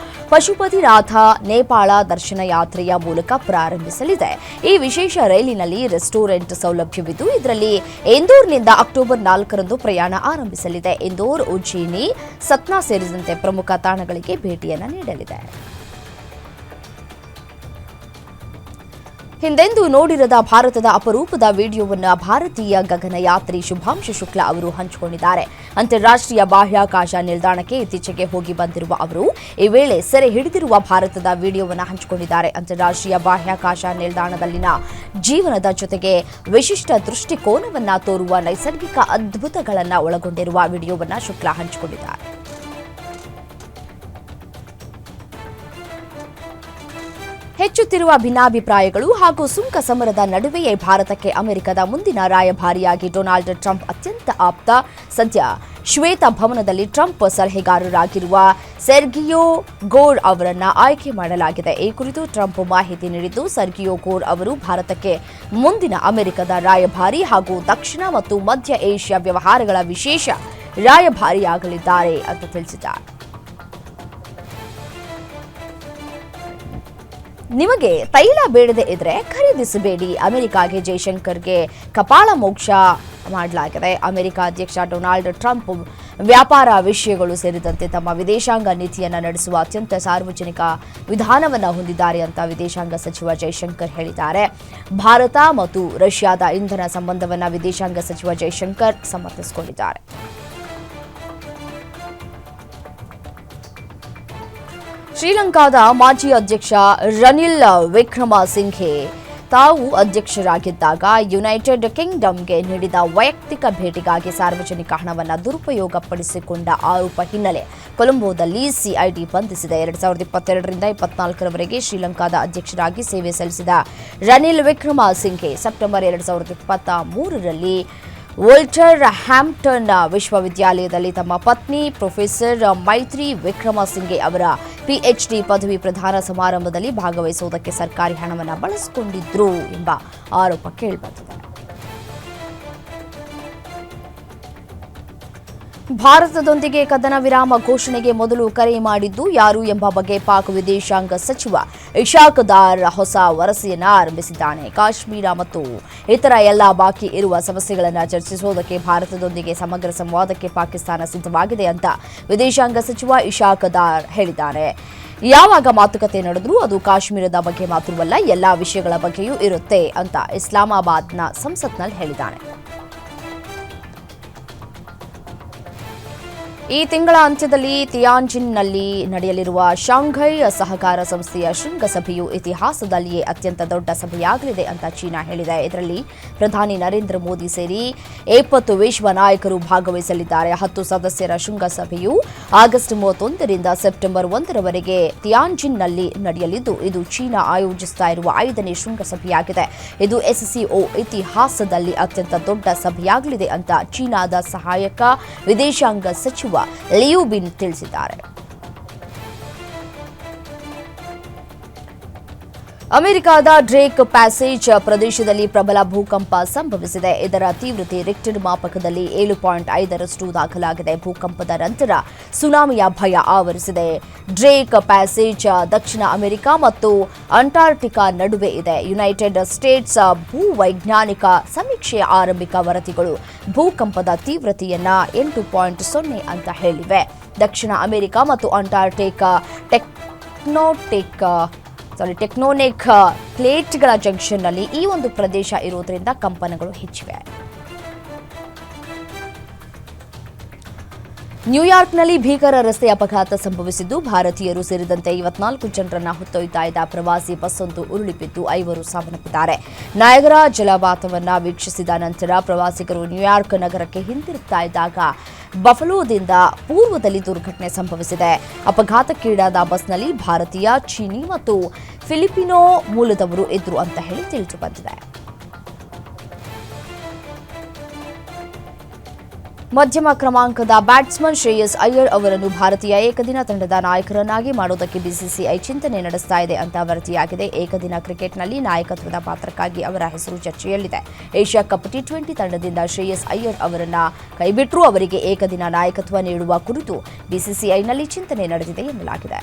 ಪಶುಪತಿನಾಥ ನೇಪಾಳ ದರ್ಶನ ಯಾತ್ರೆಯ ಮೂಲಕ ಪ್ರಾರಂಭಿಸಲಿದೆ. ಈ ವಿಶೇಷ ರೈಲಿನಲ್ಲಿ ರೆಸ್ಟೋರೆಂಟ್ ಸೌಲಭ್ಯವಿದ್ದು, ಇದರಲ್ಲಿ ಇಂದೋರ್ನಿಂದ ಅಕ್ಟೋಬರ್ 4ರಂದು ಪ್ರಯಾಣ ಆರಂಭಿಸಲಿದೆ. ಇಂದೋರ್, ಉಜ್ಜಯಿನಿ, ಸತ್ನಾ ಸೇರಿದಂತೆ ಪ್ರಮುಖ ತಾಣಗಳಿಗೆ ಭೇಟಿಯನ್ನು ನೀಡಲಿದೆ. ಹಿಂದೆಂದೂ ನೋಡಿರದ ಭಾರತದ ಅಪರೂಪದ ವಿಡಿಯೋವನ್ನು ಭಾರತೀಯ ಗಗನಯಾತ್ರಿ ಶುಭಾಂಶು ಶುಕ್ಲಾ ಅವರು ಹಂಚಿಕೊಂಡಿದ್ದಾರೆ. ಅಂತಾರಾಷ್ಟ್ರೀಯ ಬಾಹ್ಯಾಕಾಶ ನಿಲ್ದಾಣಕ್ಕೆ ಇತ್ತೀಚೆಗೆ ಹೋಗಿ ಬಂದಿರುವ ಅವರು ಈ ವೇಳೆ ಸೆರೆ ಹಿಡಿದಿರುವ ಭಾರತದ ವಿಡಿಯೋವನ್ನು ಹಂಚಿಕೊಂಡಿದ್ದಾರೆ. ಅಂತಾರಾಷ್ಟ್ರೀಯ ಬಾಹ್ಯಾಕಾಶ ನಿಲ್ದಾಣದಲ್ಲಿನ ಜೀವನದ ಜೊತೆಗೆ ವಿಶಿಷ್ಟ ದೃಷ್ಟಿಕೋನವನ್ನು ತೋರುವ ನೈಸರ್ಗಿಕ ಅದ್ಭುತಗಳನ್ನು ಒಳಗೊಂಡಿರುವ ವಿಡಿಯೋವನ್ನು ಶುಕ್ಲಾ ಹಂಚಿಕೊಂಡಿದ್ದಾರೆ. ಹೆಚ್ಚುತ್ತಿರುವ ಭಿನ್ನಾಭಿಪ್ರಾಯಗಳು ಹಾಗೂ ಸುಂಕ ಸಮರದ ನಡುವೆಯೇ ಭಾರತಕ್ಕೆ ಅಮೆರಿಕದ ಮುಂದಿನ ರಾಯಭಾರಿಯಾಗಿ ಡೊನಾಲ್ಡ್ ಟ್ರಂಪ್ ಅತ್ಯಂತ ಆಪ್ತ, ಸದ್ಯ ಶ್ವೇತ ಭವನದಲ್ಲಿ ಟ್ರಂಪ್ ಸಲಹೆಗಾರರಾಗಿರುವ ಸೆರ್ಗಿಯೋ ಗೋರ್ ಅವರನ್ನು ಆಯ್ಕೆ ಮಾಡಲಾಗಿದೆ. ಈ ಕುರಿತು ಟ್ರಂಪ್ ಮಾಹಿತಿ ನೀಡಿದ್ದು, ಸೆರ್ಗಿಯೋ ಗೋರ್ ಅವರು ಭಾರತಕ್ಕೆ ಮುಂದಿನ ಅಮೆರಿಕದ ರಾಯಭಾರಿ ಹಾಗೂ ದಕ್ಷಿಣ ಮತ್ತು ಮಧ್ಯ ಏಷ್ಯಾ ವ್ಯವಹಾರಗಳ ವಿಶೇಷ ರಾಯಭಾರಿಯಾಗಲಿದ್ದಾರೆ ಅಂತ ತಿಳಿಸಿದ್ದಾರೆ. ನಿಮಗೆ ತೈಲ ಬೇಡದೆ ಇದ್ರೆ ಖರೀದಿಸಬೇಡಿ. ಅಮೆರಿಕಾಗೆ ಜೈಶಂಕರ್ಗೆ ಕಪಾಳ ಮೋಕ್ಷ ಮಾಡಲಾಗಿದೆ. ಅಮೆರಿಕ ಅಧ್ಯಕ್ಷ ಡೊನಾಲ್ಡ್ ಟ್ರಂಪ್ ವ್ಯಾಪಾರ ವಿಷಯಗಳು ಸೇರಿದಂತೆ ತಮ್ಮ ವಿದೇಶಾಂಗ ನೀತಿಯನ್ನು ನಡೆಸುವ ಅತ್ಯಂತ ಸಾರ್ವಜನಿಕ ವಿಧಾನವನ್ನು ಹೊಂದಿದ್ದಾರೆ ಅಂತ ವಿದೇಶಾಂಗ ಸಚಿವ ಜೈಶಂಕರ್ ಹೇಳಿದ್ದಾರೆ. ಭಾರತ ಮತ್ತು ರಷ್ಯಾದ ಇಂಧನ ಸಂಬಂಧವನ್ನು ವಿದೇಶಾಂಗ ಸಚಿವ ಜೈಶಂಕರ್ ಸಮರ್ಥಿಸಿಕೊಂಡಿದ್ದಾರೆ. ಶ್ರೀಲಂಕಾದ ಮಾಜಿ ಅಧ್ಯಕ್ಷ ರನಿಲ್ ವಿಕ್ರಮಸಿಂಘೆ ತಾವು ಅಧ್ಯಕ್ಷರಾಗಿದ್ದಾಗ ಯುನೈಟೆಡ್ ಕಿಂಗ್ಡಮ್ಗೆ ನೀಡಿದ ವೈಯಕ್ತಿಕ ಭೇಟಿಗಾಗಿ ಸಾರ್ವಜನಿಕ ಹಣವನ್ನು ದುರುಪಯೋಗಪಡಿಸಿಕೊಂಡ ಆರೋಪ ಹಿನ್ನೆಲೆ ಕೊಲಂಬೋದಲ್ಲಿ ಸಿಐಡಿ ಬಂಧಿಸಿದೆ. 2022ರಿಂದ 2024ರವರೆಗೆ ಶ್ರೀಲಂಕಾದ ಅಧ್ಯಕ್ಷರಾಗಿ ಸೇವೆ ಸಲ್ಲಿಸಿದ ರನಿಲ್ ವಿಕ್ರಮಸಿಂಘೆ ಸೆಪ್ಟೆಂಬರ್ 2023ರಲ್ಲಿ ವೋಲ್ಟರ್ ಹ್ಯಾಂಪ್ಟನ್ ವಿಶ್ವವಿದ್ಯಾಲಯದಲ್ಲಿ ತಮ್ಮ ಪತ್ನಿ ಪ್ರೊಫೆಸರ್ ಮೈತ್ರಿ ವಿಕ್ರಮಸಿಂಘೆ ಅವರ PhD ಪದವಿ ಪ್ರದಾನ ಸಮಾರಂಭದಲ್ಲಿ ಭಾಗವಹಿಸುವುದಕ್ಕೆ ಸರ್ಕಾರಿ ಹಣವನ್ನು ಬಳಸಿಕೊಂಡಿದ್ರು ಎಂಬ ಆರೋಪ ಕೇಳಿಬಂದಿದೆ. ಭಾರತದೊಂದಿಗೆ ಕದನ ವಿರಾಮ ಘೋಷಣೆಗೆ ಮೊದಲು ಕರೆ ಮಾಡಿದ್ದು ಯಾರು ಎಂಬ ಬಗ್ಗೆ ಪಾಕ್ ವಿದೇಶಾಂಗ ಸಚಿವ ಇಶಾಕ್ ದಾರ್ ಹೊಸ ವರಸೆಯನ್ನು ಆರಂಭಿಸಿದ್ದಾನೆ. ಕಾಶ್ಮೀರ ಮತ್ತು ಇತರ ಎಲ್ಲ ಬಾಕಿ ಇರುವ ಸಮಸ್ಯೆಗಳನ್ನು ಚರ್ಚಿಸುವುದಕ್ಕೆ ಭಾರತದೊಂದಿಗೆ ಸಮಗ್ರ ಸಂವಾದಕ್ಕೆ ಪಾಕಿಸ್ತಾನ ಸಿದ್ಧವಾಗಿದೆ ಅಂತ ವಿದೇಶಾಂಗ ಸಚಿವ ಇಶಾಕ್ ದಾರ್ ಹೇಳಿದ್ದಾರೆ. ಯಾವಾಗ ಮಾತುಕತೆ ನಡೆದರೂ ಅದು ಕಾಶ್ಮೀರದ ಬಗ್ಗೆ ಮಾತ್ರವಲ್ಲ, ಎಲ್ಲಾ ವಿಷಯಗಳ ಬಗ್ಗೆಯೂ ಇರುತ್ತೆ ಅಂತ ಇಸ್ಲಾಮಾಬಾದ್ನ ಸಂಸತ್ನಲ್ಲಿ ಹೇಳಿದ್ದಾನೆ. ಈ ತಿಂಗಳ ಅಂತ್ಯದಲ್ಲಿ ತಿಯಾನ್ಜಿನ್ನಲ್ಲಿ ನಡೆಯಲಿರುವ ಶಾಂಘೈ ಸಹಕಾರ ಸಂಸ್ಥೆಯ ಶೃಂಗಸಭೆಯು ಇತಿಹಾಸದಲ್ಲಿಯೇ ಅತ್ಯಂತ ದೊಡ್ಡ ಸಭೆಯಾಗಲಿದೆ ಅಂತ ಚೀನಾ ಹೇಳಿದೆ. ಇದರಲ್ಲಿ ಪ್ರಧಾನಿ ನರೇಂದ್ರ ಮೋದಿ ಸೇರಿ 70 ವಿಶ್ವ ನಾಯಕರು ಭಾಗವಹಿಸಲಿದ್ದಾರೆ. 10 ಸದಸ್ಯರ ಶೃಂಗಸಭೆಯು ಆಗಸ್ಟ್ 31ರಿಂದ ಸೆಪ್ಟೆಂಬರ್ 1ರವರೆಗೆ ತಿಯಾನ್ಜಿನ್ನಲ್ಲಿ ನಡೆಯಲಿದ್ದು, ಇದು ಚೀನಾ ಆಯೋಜಿಸುತ್ತಾ ಇರುವ 5ನೇ ಶೃಂಗಸಭೆಯಾಗಿದೆ. ಇದು ಎಸ್ಸಿಒ ಇತಿಹಾಸದಲ್ಲಿ ಅತ್ಯಂತ ದೊಡ್ಡ ಸಭೆಯಾಗಲಿದೆ ಅಂತ ಚೀನಾದ ಸಹಾಯಕ ವಿದೇಶಾಂಗ ಸಚಿವ ಲಿಯು ಬಿನ್ ತಿಳಿಸಿದ್ದಾರೆ. ಅಮೆರಿಕದ ಡ್ರೇಕ್ ಪ್ಯಾಸೇಜ್ ಪ್ರದೇಶದಲ್ಲಿ ಪ್ರಬಲ ಭೂಕಂಪ ಸಂಭವಿಸಿದೆ. ಇದರ ತೀವ್ರತೆ ರಿಕ್ಟರ್ ಮಾಪಕದಲ್ಲಿ 7.5ರಷ್ಟು ದಾಖಲಾಗಿದೆ. ಭೂಕಂಪದ ನಂತರ ಸುನಾಮಿಯ ಭಯ ಆವರಿಸಿದೆ. ಡ್ರೇಕ್ ಪ್ಯಾಸೇಜ್ ದಕ್ಷಿಣ ಅಮೆರಿಕ ಮತ್ತು ಅಂಟಾರ್ಟಿಕಾ ನಡುವೆ ಇದೆ. ಯುನೈಟೆಡ್ ಸ್ಟೇಟ್ಸ್ ಭೂವೈಜ್ಞಾನಿಕ ಸಮೀಕ್ಷೆಯ ಆರಂಭಿಕ ವರದಿಗಳು ಭೂಕಂಪದ ತೀವ್ರತೆಯನ್ನ 8.0 ಅಂತ ಹೇಳಿವೆ. ದಕ್ಷಿಣ ಅಮೆರಿಕ ಮತ್ತು ಅಂಟಾರ್ಟಿಕಾ ಟೆಕ್ಟೋನಿಕ್ ಪ್ಲೇಟ್ಗಳ ಜಂಕ್ಷನ್ನಲ್ಲಿ ಈ ಒಂದು ಪ್ರದೇಶ ಇರುವುದರಿಂದ ಕಂಪನಗಳು ಹೆಚ್ಚಿವೆ. ನ್ಯೂಯಾರ್ಕ್ನಲ್ಲಿ ಭೀಕರ ರಸ್ತೆ ಅಪಘಾತ ಸಂಭವಿಸಿದ್ದು, ಭಾರತೀಯರು ಸೇರಿದಂತೆ 54 ಜನರನ್ನ ಹೊತ್ತೊಯ್ತಾ ಇದ್ದ ಪ್ರವಾಸಿ ಬಸ್ಸೊಂದು ಉರುಳಿಬಿದ್ದು 5 ಸಾವನ್ನಪ್ಪಿದ್ದಾರೆ. ನಯಾಗರಾ ಜಲಪಾತವನ್ನ ವೀಕ್ಷಿಸಿದ ನಂತರ ಪ್ರವಾಸಿಗರು ನ್ಯೂಯಾರ್ಕ್ ನಗರಕ್ಕೆ ಹಿಂದಿರುಗ್ತಾ ಇದ್ದಾಗ ಬಫಲೋದಿಂದ ಪೂರ್ವದಲ್ಲಿ ದುರ್ಘಟನೆ ಸಂಭವಿಸಿದೆ. ಅಪಘಾತಕ್ಕೀಡಾದ ಬಸ್ನಲ್ಲಿ ಭಾರತೀಯ, ಚೀನಿ ಮತ್ತು ಫಿಲಿಪಿನೋ ಮೂಲದವರು ಇದ್ರು ಅಂತ ಹೇಳಿ ತಿಳಿದು ಬಂದಿದೆ. ಮಧ್ಯಮ ಕ್ರಮಾಂಕದ ಬ್ಯಾಟ್ಸ್ಮನ್ ಶ್ರೇಯಸ್ ಅಯ್ಯರ್ ಅವರನ್ನು ಭಾರತೀಯ ಏಕದಿನ ತಂಡದ ನಾಯಕರನ್ನಾಗಿ ಮಾಡುವುದಕ್ಕೆ ಬಿಸಿಸಿಐ ಚಿಂತನೆ ನಡೆಸ್ತಾ ಇದೆ ಅಂತ ವರದಿಯಾಗಿದೆ. ಏಕದಿನ ಕ್ರಿಕೆಟ್ನಲ್ಲಿ ನಾಯಕತ್ವದ ಪಾತ್ರಕ್ಕಾಗಿ ಅವರ ಹೆಸರು ಚರ್ಚೆಯಲ್ಲಿದೆ. ಏಷ್ಯಾ ಕಪ್ ಟಿ20 ತಂಡದಿಂದ ಶ್ರೇಯಸ್ ಅಯ್ಯರ್ ಅವರನ್ನ ಕೈಬಿಟ್ಟರೂ ಅವರಿಗೆ ಏಕದಿನ ನಾಯಕತ್ವ ನೀಡುವ ಕುರಿತು ಬಿಸಿಸಿಐನಲ್ಲಿ ಚಿಂತನೆ ನಡೆದಿದೆ ಎನ್ನಲಾಗಿದೆ.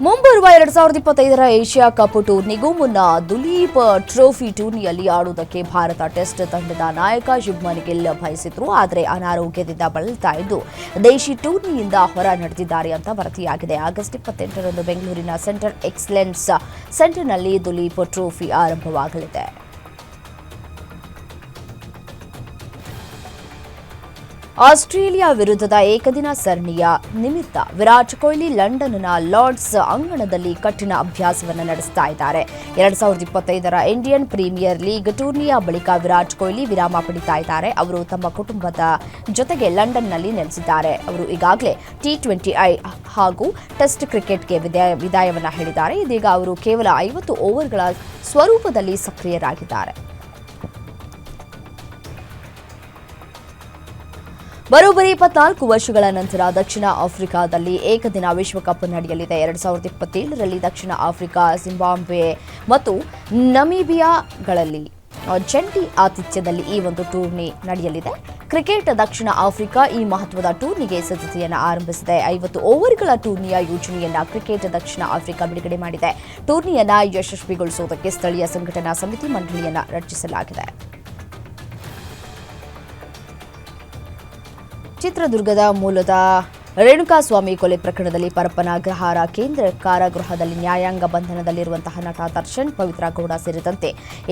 ಮುಂಬರುವ 2025ರ ಏಷ್ಯಾ ಕಪ್ ಟೂರ್ನಿಗೂ ಮುನ್ನ ದುಲೀಪ್ ಟ್ರೋಫಿ ಟೂರ್ನಿಯಲ್ಲಿ ಆಡುವುದಕ್ಕೆ ಭಾರತ ಟೆಸ್ಟ್ ತಂಡದ ನಾಯಕ ಶುಭ್ಮನ್ ಗಿಲ್ ಬಯಸಿದ್ರು. ಆದರೆ ಅನಾರೋಗ್ಯದಿಂದ ಬಳಲ್ತಾ ಇದ್ದು ದೇಶಿ ಟೂರ್ನಿಯಿಂದ ಹೊರ ನಡೆದಿದ್ದಾರೆ ಅಂತ ವರದಿಯಾಗಿದೆ. ಆಗಸ್ಟ್ 28ರಂದು ಬೆಂಗಳೂರಿನ ಸೆಂಟರ್ ಎಕ್ಸಲೆನ್ಸ್ ಸೆಂಟರ್ನಲ್ಲಿ ದುಲೀಪ್ ಟ್ರೋಫಿ ಆರಂಭವಾಗಲಿದೆ. ಆಸ್ಟ್ರೇಲಿಯಾ ವಿರುದ್ಧದ ಏಕದಿನ ಸರಣಿಯ ನಿಮಿತ್ತ ವಿರಾಟ್ ಕೊಹ್ಲಿ ಲಂಡನ್ನ ಲಾರ್ಡ್ಸ್ ಅಂಗಣದಲ್ಲಿ ಕಠಿಣ ಅಭ್ಯಾಸವನ್ನು ನಡೆಸ್ತಾ ಇದ್ದಾರೆ. 2025ರ ಇಂಡಿಯನ್ ಪ್ರೀಮಿಯರ್ ಲೀಗ್ ಟೂರ್ನಿಯ ಬಳಿಕ ವಿರಾಟ್ ಕೊಹ್ಲಿ ವಿರಾಮ ಪಡಿತಾ ಇದ್ದಾರೆ. ಅವರು ತಮ್ಮ ಕುಟುಂಬದ ಜೊತೆಗೆ ಲಂಡನ್ನಲ್ಲಿ ನೆಲೆಸಿದ್ದಾರೆ. ಅವರು ಈಗಾಗಲೇ ಟಿ20 ಹಾಗೂ ಟೆಸ್ಟ್ ಕ್ರಿಕೆಟ್ಗೆ ವಿದಾಯವನ್ನು ಹೇಳಿದ್ದಾರೆ. ಇದೀಗ ಅವರು ಕೇವಲ 50 ಓವರ್ಗಳ ಸ್ವರೂಪದಲ್ಲಿ ಸಕ್ರಿಯರಾಗಿದ್ದಾರೆ. ಬರೋಬ್ಬರಿ 24 ವರ್ಷಗಳ ನಂತರ ದಕ್ಷಿಣ ಆಫ್ರಿಕಾದಲ್ಲಿ ಏಕದಿನ ವಿಶ್ವಕಪ್ ನಡೆಯಲಿದೆ. 2027ರಲ್ಲಿ ದಕ್ಷಿಣ ಆಫ್ರಿಕಾ, ಜಿಂಬಾಬ್ವೆ ಮತ್ತು ನಮೀಬಿಯಾಗಳಲ್ಲಿ ಜಂಟಿ ಆತಿಥ್ಯದಲ್ಲಿ ಈ ಒಂದು ಟೂರ್ನಿ ನಡೆಯಲಿದೆ. ಕ್ರಿಕೆಟ್ ದಕ್ಷಿಣ ಆಫ್ರಿಕಾ ಈ ಮಹತ್ವದ ಟೂರ್ನಿಗೆ ಸಿದ್ಧತೆಯನ್ನು ಆರಂಭಿಸಿದೆ. 50 ಓವರ್ಗಳ ಟೂರ್ನಿಯ ಯೋಜನೆಯನ್ನ ಕ್ರಿಕೆಟ್ ದಕ್ಷಿಣ ಆಫ್ರಿಕಾ ಬಿಡುಗಡೆ ಮಾಡಿದೆ. ಟೂರ್ನಿಯನ್ನ ಯಶಸ್ವಿಗೊಳಿಸುವುದಕ್ಕೆ ಸ್ಥಳೀಯ ಸಂಘಟನಾ ಸಮಿತಿ ಮಂಡಳಿಯನ್ನ ರಚಿಸಲಾಗಿದೆ. ಚಿತ್ರದುರ್ಗದ ಮೂಲದ ರೇಣುಕಾಸ್ವಾಮಿ ಕೊಲೆ ಪ್ರಕರಣದಲ್ಲಿ ಪರಪ್ಪನ ಅಗ್ರಹಾರ ಕೇಂದ್ರ ಕಾರಾಗೃಹದಲ್ಲಿ ನ್ಯಾಯಾಂಗ ಬಂಧನದಲ್ಲಿರುವಂತಹ ನಟ ದರ್ಶನ್, ಪವಿತ್ರ ಗೌಡ ಸೇರಿದಂತೆ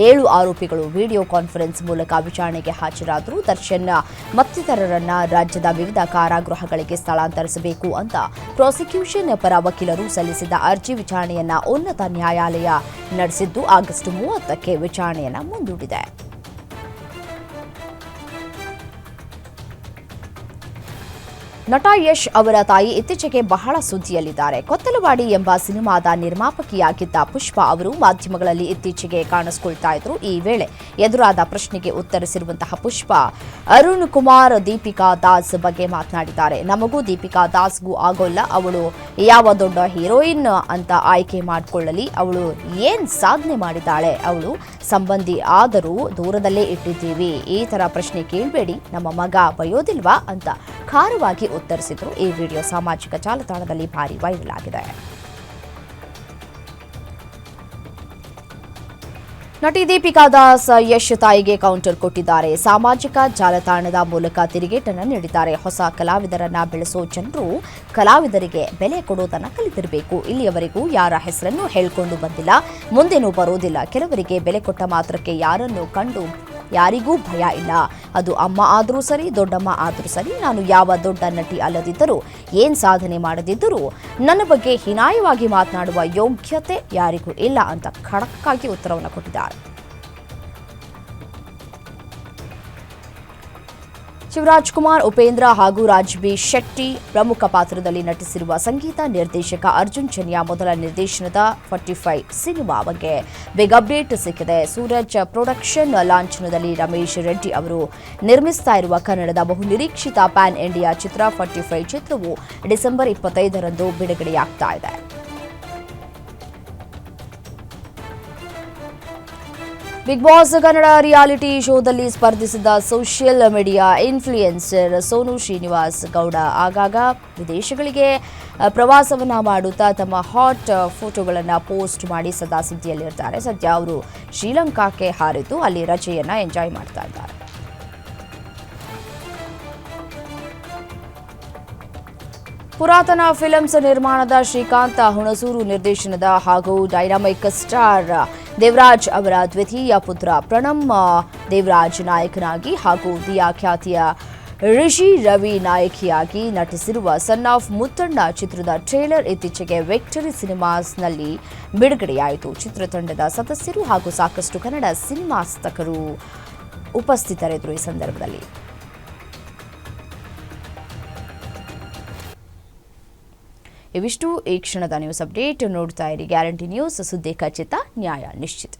7 ಆರೋಪಿಗಳು ವಿಡಿಯೋ ಕಾನ್ಫರೆನ್ಸ್ ಮೂಲಕ ವಿಚಾರಣೆಗೆ ಹಾಜರಾದರು. ದರ್ಶನ್ ಮತ್ತಿತರರನ್ನ ರಾಜ್ಯದ ವಿವಿಧ ಕಾರಾಗೃಹಗಳಿಗೆ ಸ್ಥಳಾಂತರಿಸಬೇಕು ಅಂತ ಪ್ರಾಸಿಕ್ಯೂಷನ್ ಪರ ವಕೀಲರು ಸಲ್ಲಿಸಿದ್ದ ಅರ್ಜಿ ವಿಚಾರಣೆಯನ್ನ ಉನ್ನತ ನ್ಯಾಯಾಲಯ ನಡೆಸಿದ್ದು ಆಗಸ್ಟ್ 30ಕ್ಕೆ ವಿಚಾರಣೆಯನ್ನ ಮುಂದೂಡಿದೆ. ನಟ ಯಶ್ ಅವರ ತಾಯಿ ಇತ್ತೀಚೆಗೆ ಬಹಳ ಸುದ್ದಿಯಲ್ಲಿದ್ದಾರೆ. ಕೊತ್ತಲವಾಡಿ ಎಂಬ ಸಿನಿಮಾದ ನಿರ್ಮಾಪಕಿಯಾಗಿದ್ದ ಪುಷ್ಪಾ ಅವರು ಮಾಧ್ಯಮಗಳಲ್ಲಿ ಇತ್ತೀಚೆಗೆ ಕಾಣಿಸಿಕೊಳ್ತಾ ಇದ್ರು. ಈ ವೇಳೆ ಎದುರಾದ ಪ್ರಶ್ನೆಗೆ ಉತ್ತರಿಸಿರುವಂತಹ ಪುಷ್ಪಾ, ಅರುಣ್ ಕುಮಾರ್ ದೀಪಿಕಾ ದಾಸ್ ಬಗ್ಗೆ ಮಾತನಾಡಿದ್ದಾರೆ. ನಮಗೂ ದೀಪಿಕಾ ದಾಸ್ಗೂ ಆಗೋಲ್ಲ. ಅವಳು ಯಾವ ದೊಡ್ಡ ಹೀರೋಯಿನ್ ಅಂತ ಆಯ್ಕೆ ಮಾಡಿಕೊಳ್ಳಲಿ. ಅವಳು ಏನ್ ಸಾಧನೆ ಮಾಡಿದ್ದಾಳೆ? ಅವಳು ಸಂಬಂಧಿ ಆದರೂ ದೂರದಲ್ಲೇ ಇಟ್ಟಿದ್ದೀವಿ. ಈ ತರ ಪ್ರಶ್ನೆ ಕೇಳಬೇಡಿ, ನಮ್ಮ ಮಗ ಬಯೋದಿಲ್ವಾ ಅಂತ ಖಾರವಾಗಿ ಉತ್ತರಿಸಿದ್ರು. ಈ ವಿಡಿಯೋ ಸಾಮಾಜಿಕ ಜಾಲತಾಣದಲ್ಲಿ ಭಾರಿ ವೈರಲ್ ಆಗಿದೆ. ನಟಿ ದೀಪಿಕಾ ದಾಸ್ ಯಶ್ ತಾಯಿಗೆ ಕೌಂಟರ್ ಕೊಟ್ಟಿದ್ದಾರೆ. ಸಾಮಾಜಿಕ ಜಾಲತಾಣದ ಮೂಲಕ ತಿರುಗೇಟನ್ನು ನೀಡಿದ್ದಾರೆ. ಹೊಸ ಕಲಾವಿದರನ್ನ ಬೆಳೆಸೋ ಜನರು ಕಲಾವಿದರಿಗೆ ಬೆಲೆ ಕೊಡೋದನ್ನ ಕಲಿತಿರಬೇಕು. ಇಲ್ಲಿಯವರೆಗೂ ಯಾರ ಹೆಸರನ್ನು ಹೇಳ್ಕೊಂಡು ಬಂದಿಲ್ಲ, ಮುಂದೇನೂ ಬರೋದಿಲ್ಲ. ಕೆಲವರಿಗೆ ಬೆಲೆ ಕೊಟ್ಟ ಮಾತ್ರಕ್ಕೆ ಯಾರನ್ನು ಕಂಡು ಯಾರಿಗೂ ಭಯ ಇಲ್ಲ. ಅದು ಅಮ್ಮ ಆದರೂ ಸರಿ, ದೊಡ್ಡಮ್ಮ ಆದರೂ ಸರಿ, ನಾನು ಯಾವ ದೊಡ್ಡ ನಟಿ ಅಲ್ಲದಿದ್ದರೂ, ಏನ್ ಸಾಧನೆ ಮಾಡದಿದ್ದರೂ ನನ್ನ ಬಗ್ಗೆ ಹೀನಾಯವಾಗಿ ಮಾತನಾಡುವ ಯೋಗ್ಯತೆ ಯಾರಿಗೂ ಇಲ್ಲ ಅಂತ ಖಡಕ್ ಆಗಿ ಉತ್ತರವನ್ನು ಕೊಟ್ಟಿದ್ದಾರೆ. ಶಿವರಾಜ್ ಕುಮಾರ್, ಉಪೇಂದ್ರ ಹಾಗೂ ರಾಜ್ಬಿ ಶೆಟ್ಟಿ ಪ್ರಮುಖ ಪಾತ್ರದಲ್ಲಿ ನಟಿಸಿರುವ ಸಂಗೀತ ನಿರ್ದೇಶಕ ಅರ್ಜುನ್ ಜನ್ಯ ಮೊದಲ ನಿರ್ದೇಶನದ 45 ಸಿನಿಮಾ ಬಗ್ಗೆ ಬಿಗ್ ಅಪ್ಡೇಟ್ ಸಿಕ್ಕಿದೆ. ಸೂರಜ್ ಪ್ರೊಡಕ್ಷನ್ ಲಾಂಛನದಲ್ಲಿ ರಮೇಶ್ ರೆಡ್ಡಿ ಅವರು ನಿರ್ಮಿಸ್ತಾ ಇರುವ ಕನ್ನಡದ ಬಹುನಿರೀಕ್ಷಿತ ಪ್ಯಾನ್ ಇಂಡಿಯಾ ಚಿತ್ರ 45 ಚಿತ್ರವು ಡಿಸೆಂಬರ್ 25ರಂದು ಬಿಡುಗಡೆಯಾಗ್ತಾ ಇದೆ. ಬಿಗ್ ಬಾಸ್ ಕನ್ನಡ ರಿಯಾಲಿಟಿ ಶೋದಲ್ಲಿ ಸ್ಪರ್ಧಿಸಿದ social media influencer Sonu Srinivas Gowda ಆಗಾಗ ವಿದೇಶಗಳಿಗೆ ಪ್ರವಾಸವನ್ನ ಮಾಡುತ್ತಾ ತಮ್ಮ ಹಾಟ್ ಫೋಟೋಗಳನ್ನು ಪೋಸ್ಟ್ ಮಾಡಿ ಸದಾ ಸುದ್ದಿಯಲ್ಲಿರ್ತಾರೆ. ಸದ್ಯ ಅವರು ಶ್ರೀಲಂಕಾಕ್ಕೆ ಹಾರಿದ್ದು ಅಲ್ಲಿ ರಜೆಯನ್ನ ಎಂಜಾಯ್ ಮಾಡ್ತಾ ಇದ್ದಾರೆ. ಪುರಾತನ ಫಿಲ್ಮ್ಸ್ ನಿರ್ಮಾಣದ ಶ್ರೀಕಾಂತ್ ಹುಣಸೂರು ನಿರ್ದೇಶನದ ಹಾಗೂ ಡೈನಾಮಿಕ್ ಸ್ಟಾರ್ ದೇವರಾಜ್ ಅವರ ದ್ವಿತೀಯ ಪುತ್ರ ಪ್ರಣಮ್ ದೇವರಾಜ್ ನಾಯಕನಾಗಿ ಹಾಗೂ ದಿಯಾ ಖ್ಯಾತಿಯ ರಿಷಿ ರವಿ ನಾಯಕಿಯಾಗಿ ನಟಿಸಿರುವ ಸನ್ ಆಫ್ ಮುತ್ತಣ್ಣ ಚಿತ್ರದ ಟ್ರೇಲರ್ ಇತ್ತೀಚೆಗೆ ವಿಕ್ಟರಿ ಸಿನಿಮಾಸ್ನಲ್ಲಿ ಬಿಡುಗಡೆಯಾಯಿತು. ಚಿತ್ರತಂಡದ ಸದಸ್ಯರು ಹಾಗೂ ಸಾಕಷ್ಟು ಕನ್ನಡ ಸಿನಿಮಾಸ್ತಕರು ಉಪಸ್ಥಿತರಿದ್ದರು. ಈ ಸಂದರ್ಭದಲ್ಲಿ ಇವಿಷ್ಟು ಈ ಕ್ಷಣದ ನ್ಯೂಸ್ ಅಪ್ಡೇಟ್. ನೋಡ್ತಾ ಇರಿ ಗ್ಯಾರಂಟಿ ನ್ಯೂಸ್, ಸುದ್ದಿ ಖಚಿತ, ನ್ಯಾಯ ನಿಶ್ಚಿತ.